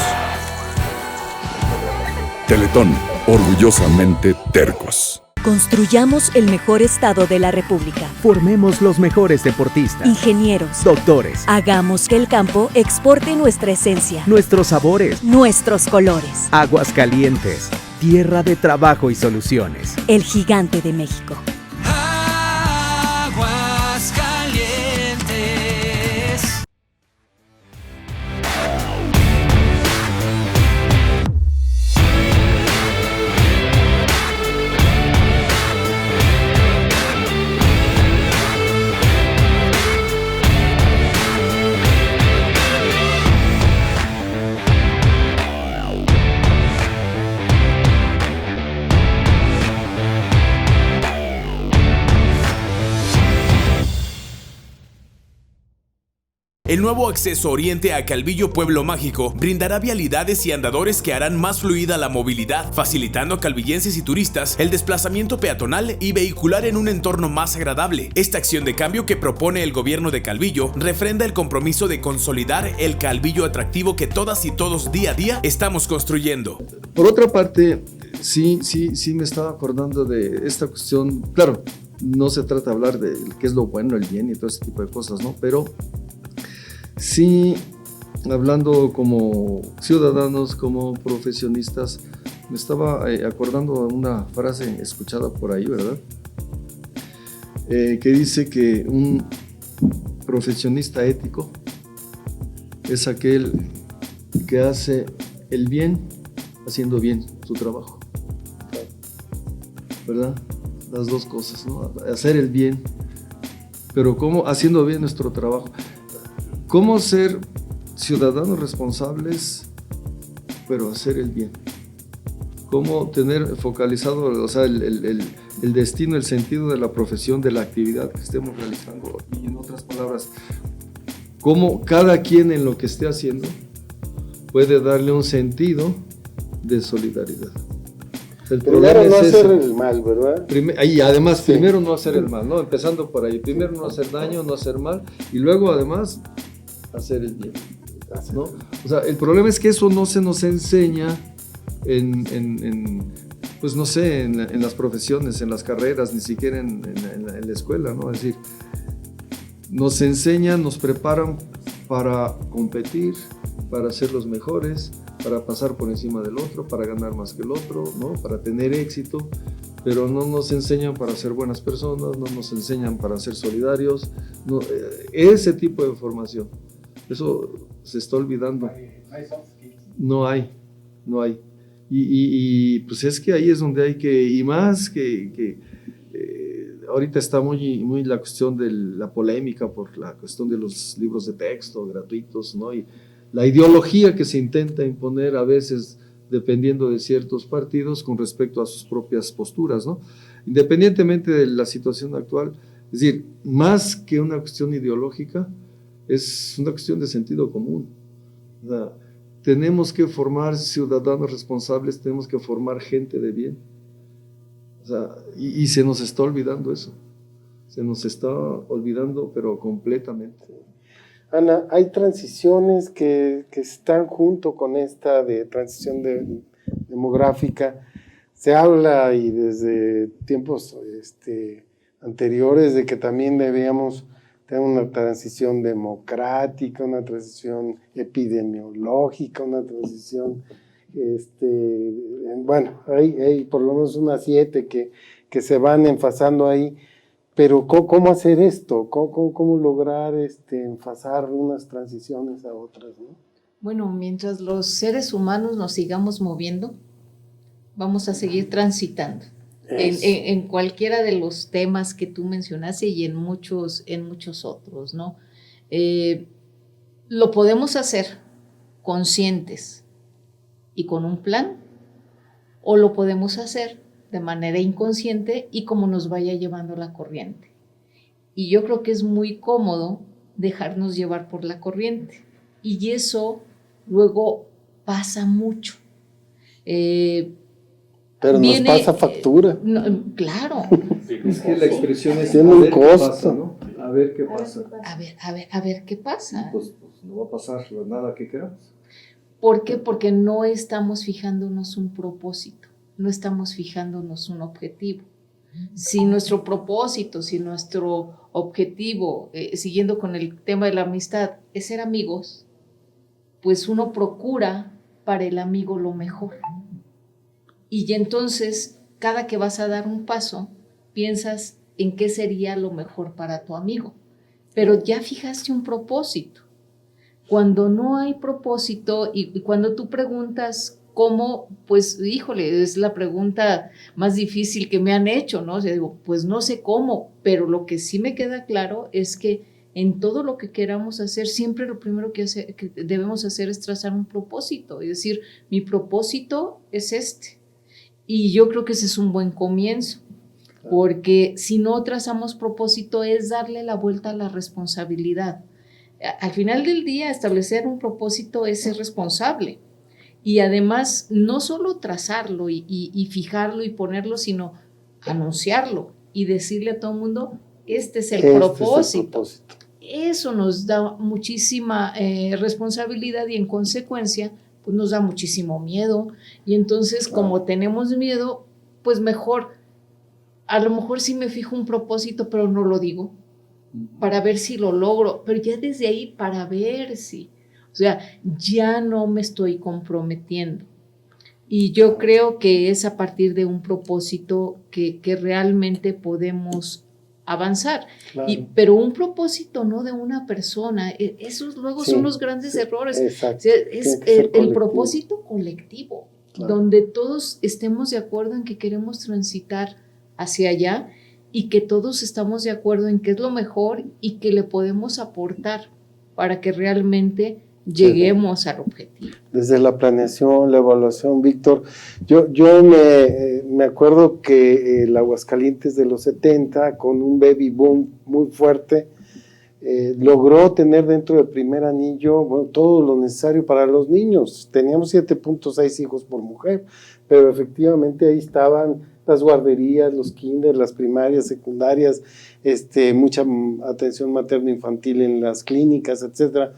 [SPEAKER 7] Teletón, orgullosamente tercos.
[SPEAKER 8] Construyamos el mejor estado de la República.
[SPEAKER 6] Formemos los mejores deportistas,
[SPEAKER 8] ingenieros,
[SPEAKER 6] doctores.
[SPEAKER 8] Hagamos que el campo exporte nuestra esencia,
[SPEAKER 6] nuestros sabores,
[SPEAKER 8] nuestros colores.
[SPEAKER 6] Aguascalientes, tierra de trabajo y soluciones.
[SPEAKER 8] El Gigante de México.
[SPEAKER 9] El nuevo acceso oriente a Calvillo Pueblo Mágico brindará vialidades y andadores que harán más fluida la movilidad, facilitando a calvillenses y turistas el desplazamiento peatonal y vehicular en un entorno más agradable. Esta acción de cambio que propone el gobierno de Calvillo refrenda el compromiso de consolidar el Calvillo atractivo que todas y todos día a día estamos construyendo.
[SPEAKER 10] Por otra parte, sí me estaba acordando de esta cuestión. Claro, no se trata de hablar de qué es lo bueno, el bien y todo ese tipo de cosas, ¿no? Pero sí, hablando como ciudadanos, como profesionistas, me estaba acordando de una frase escuchada por ahí, ¿verdad? Que dice que un profesionista ético es aquel que hace el bien haciendo bien su trabajo, ¿verdad? Las dos cosas, ¿no? Hacer el bien, pero ¿cómo? Haciendo bien nuestro trabajo. ¿Cómo ser ciudadanos responsables, pero hacer el bien? ¿Cómo tener focalizado, o sea, el destino, el sentido de la profesión, de la actividad que estemos realizando? Y en otras palabras, ¿cómo cada quien en lo que esté haciendo puede darle un sentido de solidaridad? El
[SPEAKER 1] primero no hacer el mal, ¿verdad?
[SPEAKER 10] Y además, sí. Primero no hacer el mal, ¿no? Empezando por ahí. Primero no hacer daño, no hacer mal, y luego además hacer el bien, ¿no? O sea, el problema es que eso no se nos enseña en pues no sé, en las profesiones, en las carreras, ni siquiera en la escuela, ¿no? Es decir, nos enseñan, nos preparan para competir, para ser los mejores, para pasar por encima del otro, para ganar más que el otro, ¿no? Para tener éxito, pero no nos enseñan para ser buenas personas, no nos enseñan para ser solidarios, no, ese tipo de formación, eso se está olvidando. No hay. Y pues es que ahí es donde hay que, y más que ahorita está muy la cuestión de la polémica por la cuestión de los libros de texto gratuitos, ¿no? Y la ideología que se intenta imponer a veces dependiendo de ciertos partidos con respecto a sus propias posturas, ¿no? Independientemente de la situación actual, es decir, más que una cuestión ideológica, es una cuestión de sentido común. O sea, tenemos que formar ciudadanos responsables, tenemos que formar gente de bien. O sea, y se nos está olvidando eso. Se nos está olvidando, pero completamente.
[SPEAKER 1] Ana, hay transiciones que están junto con esta de transición demográfica. Se habla y desde tiempos anteriores de que también debíamos tener una transición democrática, una transición epidemiológica, una transición, bueno, hay por lo menos unas 7 que se van enfasando ahí. Pero ¿cómo hacer esto? ¿Cómo lograr enfasar unas transiciones a otras, ¿no?
[SPEAKER 2] Bueno, mientras los seres humanos nos sigamos moviendo, vamos a seguir transitando en cualquiera de los temas que tú mencionaste y en muchos otros, ¿no? Lo podemos hacer conscientes y con un plan, o lo podemos hacer de manera inconsciente y como nos vaya llevando la corriente. Y yo creo que es muy cómodo dejarnos llevar por la corriente. Y eso luego pasa mucho.
[SPEAKER 1] Pero nos pasa factura.
[SPEAKER 2] No, claro.
[SPEAKER 10] Es que la expresión es
[SPEAKER 1] tiene un costo,
[SPEAKER 10] ¿no? A ver qué pasa.
[SPEAKER 2] A ver qué pasa.
[SPEAKER 10] Pues no va a pasar nada que queramos.
[SPEAKER 2] ¿Por qué? Porque no estamos fijándonos un propósito. No estamos fijándonos un objetivo. Si nuestro propósito, si nuestro objetivo, siguiendo con el tema de la amistad, es ser amigos, pues uno procura para el amigo lo mejor. Y entonces, cada que vas a dar un paso, piensas en qué sería lo mejor para tu amigo. Pero ya fijaste un propósito. Cuando no hay propósito y cuando tú preguntas ¿cómo? Pues, híjole, es la pregunta más difícil que me han hecho, ¿no? O sea, digo, pues no sé cómo, pero lo que sí me queda claro es que en todo lo que queramos hacer, siempre lo primero que debemos hacer es trazar un propósito, es decir, mi propósito es este. Y yo creo que ese es un buen comienzo, porque si no trazamos propósito es darle la vuelta a la responsabilidad. Al final del día, establecer un propósito es ser responsable. Y además, no solo trazarlo y fijarlo y ponerlo, sino anunciarlo y decirle a todo el mundo, este es el propósito. Eso nos da muchísima responsabilidad y en consecuencia, pues nos da muchísimo miedo. Y entonces, como tenemos miedo, pues mejor, a lo mejor sí me fijo un propósito, pero no lo digo, para ver si lo logro, pero ya desde ahí para ver si... O sea, ya no me estoy comprometiendo. Y yo creo que es a partir de un propósito que realmente podemos avanzar.
[SPEAKER 1] Claro.
[SPEAKER 2] Pero un propósito no de una persona. Esos luego son los grandes errores.
[SPEAKER 1] Exacto.
[SPEAKER 2] O sea, es el propósito colectivo, claro, donde todos estemos de acuerdo en que queremos transitar hacia allá y que todos estamos de acuerdo en qué es lo mejor y que le podemos aportar para que realmente lleguemos al objetivo.
[SPEAKER 1] Desde la planeación, la evaluación, Víctor, yo me acuerdo que el Aguascalientes de los 70, con un baby boom muy fuerte, logró tener dentro del primer anillo, bueno, todo lo necesario para los niños. Teníamos 7.6 hijos por mujer, pero efectivamente ahí estaban las guarderías, los kinders, las primarias, secundarias, mucha atención materno-infantil en las clínicas, etcétera.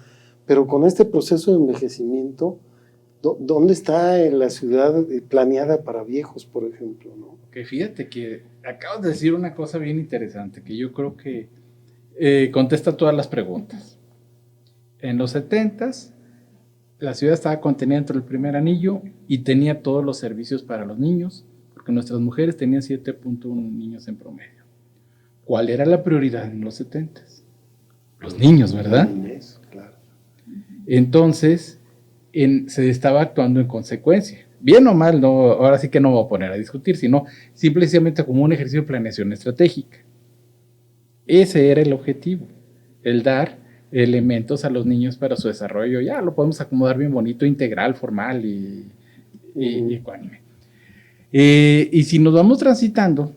[SPEAKER 1] Pero con este proceso de envejecimiento, ¿Dónde está la ciudad planeada para viejos, por ejemplo, ¿no?
[SPEAKER 3] Que fíjate que acabas de decir una cosa bien interesante, que yo creo que contesta todas las preguntas. En los 70s, la ciudad estaba contenida dentro del primer anillo y tenía todos los servicios para los niños, porque nuestras mujeres tenían 7.1 niños en promedio. ¿Cuál era la prioridad en los 70s? Los niños, ¿verdad?
[SPEAKER 1] Niñez, claro.
[SPEAKER 3] Entonces, se estaba actuando en consecuencia. Bien o mal, no, ahora sí que no me voy a poner a discutir, sino simplemente como un ejercicio de planeación estratégica. Ese era el objetivo, el dar elementos a los niños para su desarrollo. Ya lo podemos acomodar bien bonito, integral, formal y ecuánime. Y si nos vamos transitando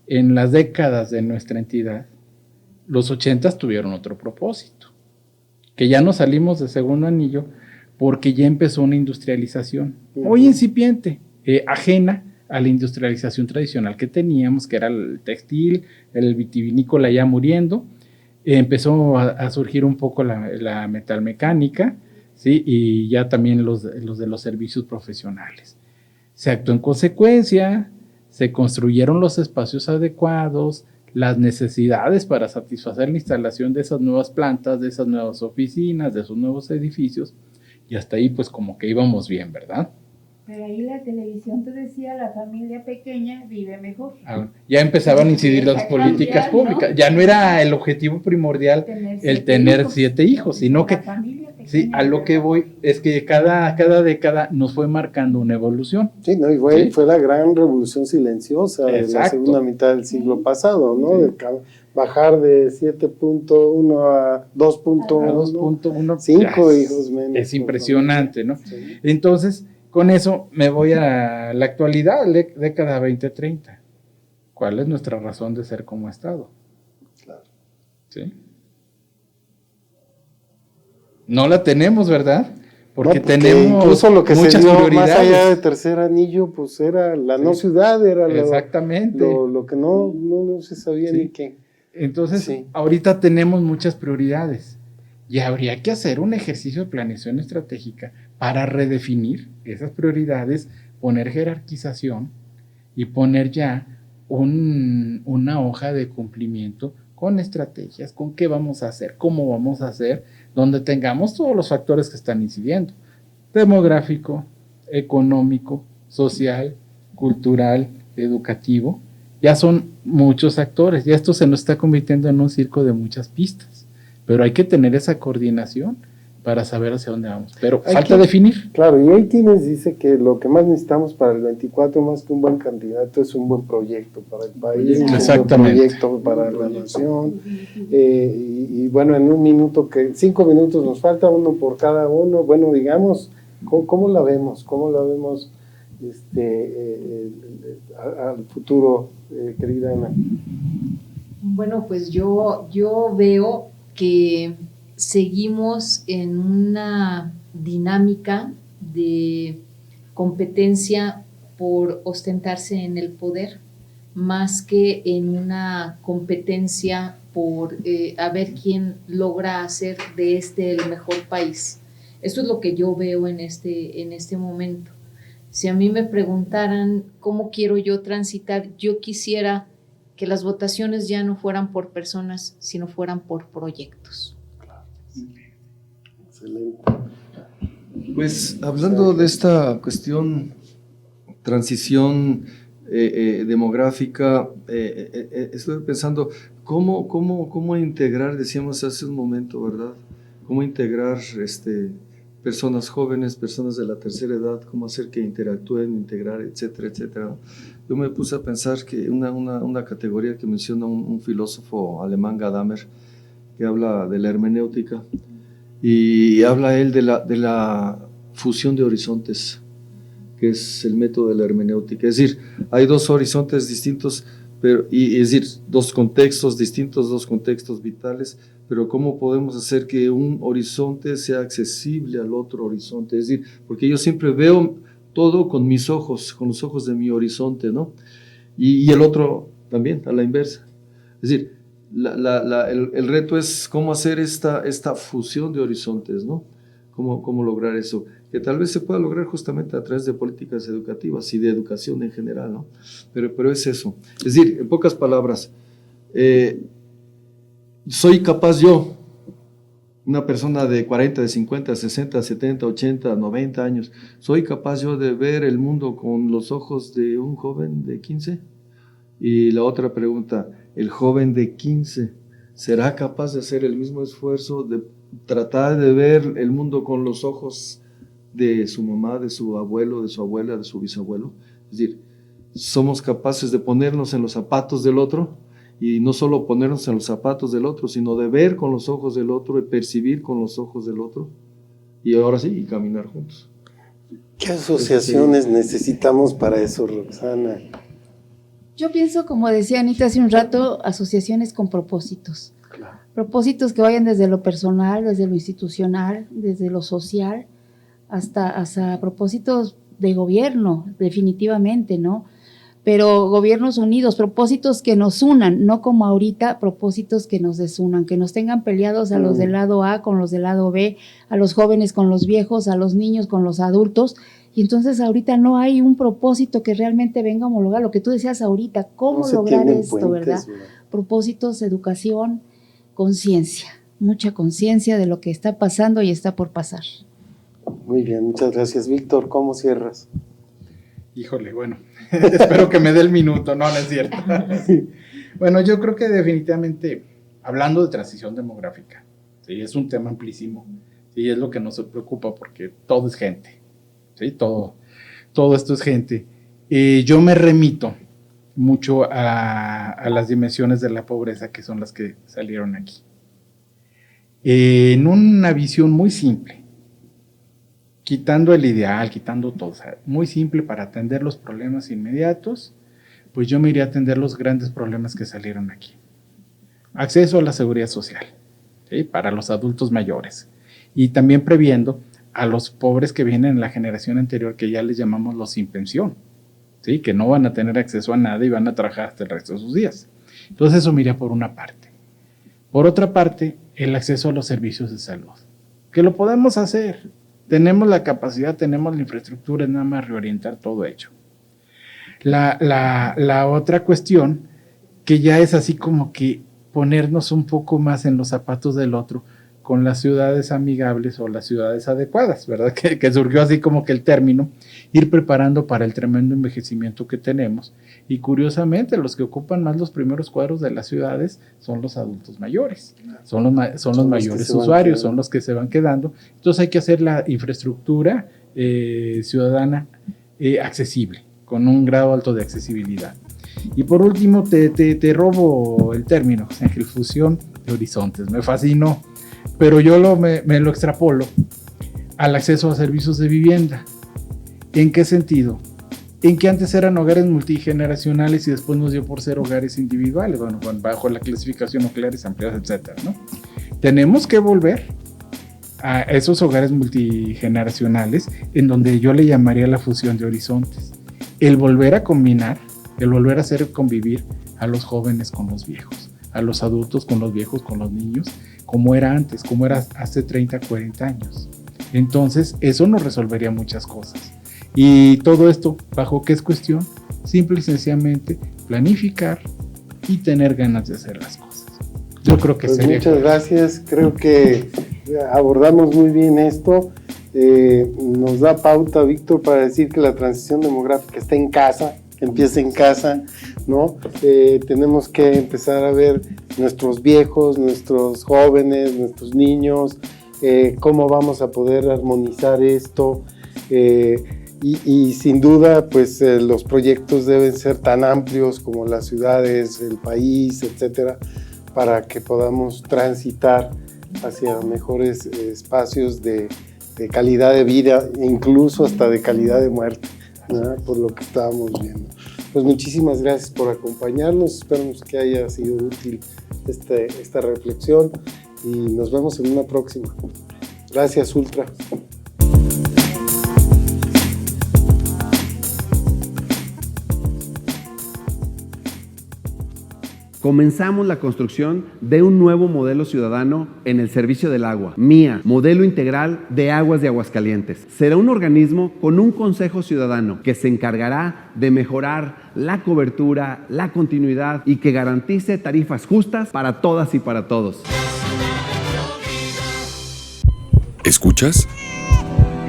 [SPEAKER 3] en las décadas de nuestra entidad, los 80s tuvieron otro propósito, que ya no salimos de segundo anillo porque ya empezó una industrialización muy incipiente, ajena a la industrialización tradicional que teníamos, que era el textil, el vitivinícola ya muriendo. Empezó a surgir un poco la metalmecánica, ¿sí? Y ya también los de los servicios profesionales. Se actuó en consecuencia, se construyeron los espacios adecuados, las necesidades para satisfacer la instalación de esas nuevas plantas, de esas nuevas oficinas, de esos nuevos edificios, y hasta ahí pues como que íbamos bien, ¿verdad?
[SPEAKER 4] Pero ahí la televisión te decía, la familia pequeña vive mejor.
[SPEAKER 3] Ya empezaban a incidir las políticas públicas, ¿no? Ya no era el objetivo primordial el tener 7 hijos, sino que, sí, a lo que voy es que cada década nos fue marcando una evolución.
[SPEAKER 1] Sí, ¿no? Y fue la gran revolución silenciosa de la segunda mitad del siglo pasado, ¿no? Sí. De bajar de 7.1 a 2.1, 5 hijos menos.
[SPEAKER 3] Es impresionante, ¿no? Sí. Entonces, con eso me voy a la actualidad, década 2030. ¿Cuál es nuestra razón de ser como Estado?
[SPEAKER 1] Claro.
[SPEAKER 3] ¿Sí? No la tenemos, ¿verdad? Porque tenemos
[SPEAKER 1] incluso lo que
[SPEAKER 3] muchas
[SPEAKER 1] se dio
[SPEAKER 3] prioridades.
[SPEAKER 1] Más allá de tercer anillo, pues era la no ciudad, era
[SPEAKER 3] exactamente
[SPEAKER 1] lo que no se sabía ni qué.
[SPEAKER 3] Entonces, ahorita tenemos muchas prioridades. Y habría que hacer un ejercicio de planeación estratégica para redefinir esas prioridades, poner jerarquización y poner ya una hoja de cumplimiento con estrategias, con qué vamos a hacer, cómo vamos a hacer, donde tengamos todos los factores que están incidiendo: demográfico, económico, social, cultural, educativo. Ya son muchos actores, ya esto se nos está convirtiendo en un circo de muchas pistas. Pero hay que tener esa coordinación para saber hacia dónde vamos. Pero falta definir.
[SPEAKER 1] Claro, y hay quienes dicen que lo que más necesitamos para el 24, más que un buen candidato, es un buen proyecto para el país, un buen proyecto para la nación. Y bueno, en 5 minutos nos falta, uno por cada uno. Bueno, digamos, ¿cómo la vemos? ¿Cómo la vemos al futuro, querida Ana?
[SPEAKER 2] Bueno, pues yo veo que seguimos en una dinámica de competencia por ostentarse en el poder, más que en una competencia por a ver quién logra hacer de el mejor país. Esto es lo que yo veo en este momento. Si a mí me preguntaran cómo quiero yo transitar, yo quisiera que las votaciones ya no fueran por personas, sino fueran por proyectos.
[SPEAKER 1] Excelente.
[SPEAKER 10] Pues hablando de esta cuestión, transición demográfica, estoy pensando cómo integrar, decíamos hace un momento, ¿verdad? Cómo integrar personas jóvenes, personas de la tercera edad, cómo hacer que interactúen, integrar, etcétera, etcétera. Yo me puse a pensar que una categoría que menciona un filósofo alemán, Gadamer, que habla de la hermenéutica, y habla él de la fusión de horizontes, que es el método de la hermenéutica. Es decir, hay dos horizontes distintos, es decir, dos contextos distintos, dos contextos vitales, pero ¿cómo podemos hacer que un horizonte sea accesible al otro horizonte? Es decir, porque yo siempre veo todo con mis ojos, con los ojos de mi horizonte, ¿no? Y el otro también, a la inversa. Es decir, el reto es cómo hacer esta fusión de horizontes, ¿no? cómo lograr eso, que tal vez se pueda lograr justamente a través de políticas educativas y de educación en general, ¿no? Pero es eso. Es decir, en pocas palabras, soy capaz yo, una persona de 40, de 50, 60, 70, 80, 90 años, ¿soy capaz yo de ver el mundo con los ojos de un joven de 15? Y la otra pregunta, ¿el joven de 15 será capaz de hacer el mismo esfuerzo de tratar de ver el mundo con los ojos de su mamá, de su abuelo, de su abuela, de su bisabuelo? Es decir, ¿somos capaces de ponernos en los zapatos del otro? Y no solo ponernos en los zapatos del otro, sino de ver con los ojos del otro y percibir con los ojos del otro. Y ahora sí, y caminar juntos.
[SPEAKER 1] ¿Qué asociaciones necesitamos para eso, Roxana?
[SPEAKER 4] Yo pienso, como decía Anita hace un rato, asociaciones con propósitos. Claro. Propósitos que vayan desde lo personal, desde lo institucional, desde lo social, hasta propósitos de gobierno, definitivamente, ¿no? Pero gobiernos unidos, propósitos que nos unan, no como ahorita, propósitos que nos desunan, que nos tengan peleados a los del lado A con los del lado B, a los jóvenes con los viejos, a los niños con los adultos. Y entonces ahorita no hay un propósito que realmente venga a homologar lo que tú decías ahorita, cómo lograr esto, ¿verdad? Propósitos, educación, conciencia, mucha conciencia de lo que está pasando y está por pasar.
[SPEAKER 1] Muy bien, muchas gracias. Víctor, ¿cómo cierras?
[SPEAKER 3] Híjole, bueno, espero que me dé el minuto, no es cierto. Bueno, yo creo que definitivamente, hablando de transición demográfica, ¿sí? Es un tema amplísimo, y es lo que nos preocupa porque todo es gente. ¿Sí? Todo esto es gente. Yo me remito mucho a las dimensiones de la pobreza que son las que salieron aquí. En una visión muy simple, quitando el ideal, quitando todo, o sea, muy simple para atender los problemas inmediatos, pues yo me iría a atender los grandes problemas que salieron aquí. Acceso a la seguridad social, ¿sí? Para los adultos mayores, y también previendo a los pobres que vienen en la generación anterior, que ya les llamamos los sin pensión, ¿sí? Que no van a tener acceso a nada y van a trabajar hasta el resto de sus días. Entonces eso mira por una parte. Por otra parte, el acceso a los servicios de salud, que lo podemos hacer, tenemos la capacidad, tenemos la infraestructura, es nada más reorientar todo hecho. La otra cuestión, que ya es así como que ponernos un poco más en los zapatos del otro, con las ciudades amigables o las ciudades adecuadas, ¿verdad? Que surgió así como que el término, ir preparando para el tremendo envejecimiento que tenemos. Y curiosamente, los que ocupan más los primeros cuadros de las ciudades son los adultos mayores, son los mayores usuarios, son los que se van quedando. Entonces hay que hacer la infraestructura ciudadana accesible, con un grado alto de accesibilidad. Y por último, te robo el término, José Ángel, fusión de horizontes, me fascinó. Pero yo me lo extrapolo al acceso a servicios de vivienda. ¿En qué sentido? En que antes eran hogares multigeneracionales y después nos dio por ser hogares individuales, bueno, bajo la clasificación nucleares ampliadas, etcétera, ¿no? Tenemos que volver a esos hogares multigeneracionales en donde yo le llamaría la fusión de horizontes. El volver a combinar, el volver a hacer convivir a los jóvenes con los viejos, a los adultos con los viejos, con los niños, como era antes, como era hace 30, 40 años. Entonces, eso nos resolvería muchas cosas. Y todo esto, ¿bajo qué es cuestión? Simple y sencillamente planificar y tener ganas de hacer las cosas. Yo creo que sería...
[SPEAKER 1] Muchas gracias, creo que abordamos muy bien esto. Nos da pauta, Víctor, para decir que la transición demográfica está en casa, empieza en casa, ¿no? Tenemos que empezar a ver nuestros viejos, nuestros jóvenes, nuestros niños, cómo vamos a poder armonizar esto, y sin duda, pues los proyectos deben ser tan amplios como las ciudades, el país, etcétera, para que podamos transitar hacia mejores espacios de calidad de vida, incluso hasta de calidad de muerte, ¿no? Por lo que estábamos viendo. Pues muchísimas gracias por acompañarnos, esperamos que haya sido útil esta reflexión y nos vemos en una próxima. Gracias, Ultra.
[SPEAKER 11] Comenzamos la construcción de un nuevo modelo ciudadano en el servicio del agua. MIA, Modelo Integral de Aguas de Aguascalientes. Será un organismo con un consejo ciudadano que se encargará de mejorar la cobertura, la continuidad y que garantice tarifas justas para todas y para todos.
[SPEAKER 7] ¿Escuchas?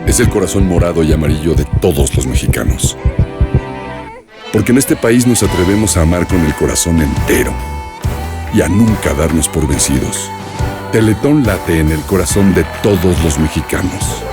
[SPEAKER 7] Es el corazón morado y amarillo de todos los mexicanos. Porque en este país nos atrevemos a amar con el corazón entero y a nunca darnos por vencidos. Teletón late en el corazón de todos los mexicanos.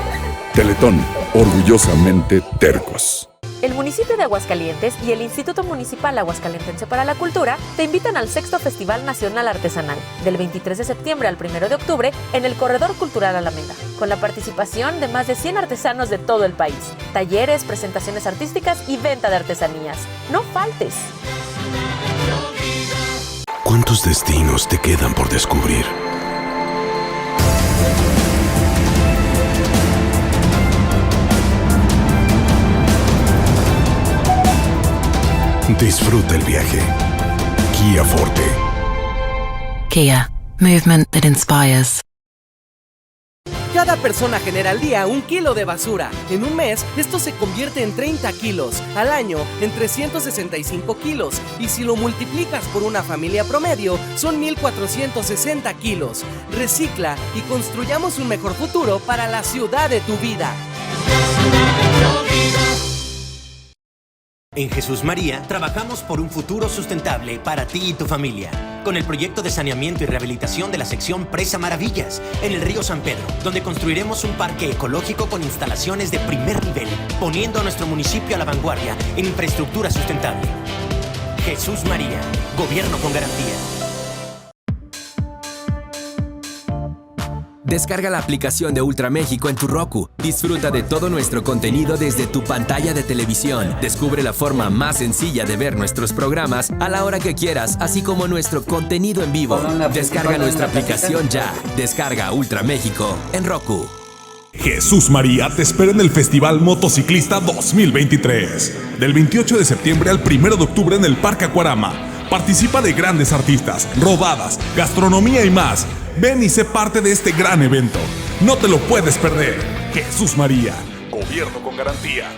[SPEAKER 7] Teletón, orgullosamente tercos.
[SPEAKER 12] El municipio de Aguascalientes y el Instituto Municipal Aguascalentense para la Cultura te invitan al Sexto Festival Nacional Artesanal, del 23 de septiembre al 1 de octubre en el Corredor Cultural Alameda, con la participación de más de 100 artesanos de todo el país, talleres, presentaciones artísticas y venta de artesanías. ¡No faltes!
[SPEAKER 13] ¿Cuántos destinos te quedan por descubrir? Disfruta el viaje. Kia Forte.
[SPEAKER 14] Kia, movement that inspires.
[SPEAKER 15] Cada persona genera al día 1 kilo de basura. En un mes, esto se convierte en 30 kilos. Al año, en 365 kilos. Y si lo multiplicas por una familia promedio, son 1,460 kilos. Recicla y construyamos un mejor futuro para la ciudad de tu vida.
[SPEAKER 16] En Jesús María trabajamos por un futuro sustentable para ti y tu familia, con el proyecto de saneamiento y rehabilitación de la sección Presa Maravillas, en el río San Pedro, donde construiremos un parque ecológico con instalaciones de primer nivel, poniendo a nuestro municipio a la vanguardia en infraestructura sustentable. Jesús María, gobierno con garantía.
[SPEAKER 17] Descarga la aplicación de Ultra México en tu Roku. Disfruta de todo nuestro contenido desde tu pantalla de televisión. Descubre la forma más sencilla de ver nuestros programas a la hora que quieras, así como nuestro contenido en vivo. Descarga nuestra aplicación ya. Descarga Ultra México en Roku.
[SPEAKER 18] Jesús María te espera en el Festival Motociclista 2023. Del 28 de septiembre al 1 de octubre en el Parque Acuarama. Participa de grandes artistas, rodadas, gastronomía y más. Ven y sé parte de este gran evento. No te lo puedes perder. Jesús María, gobierno con garantía.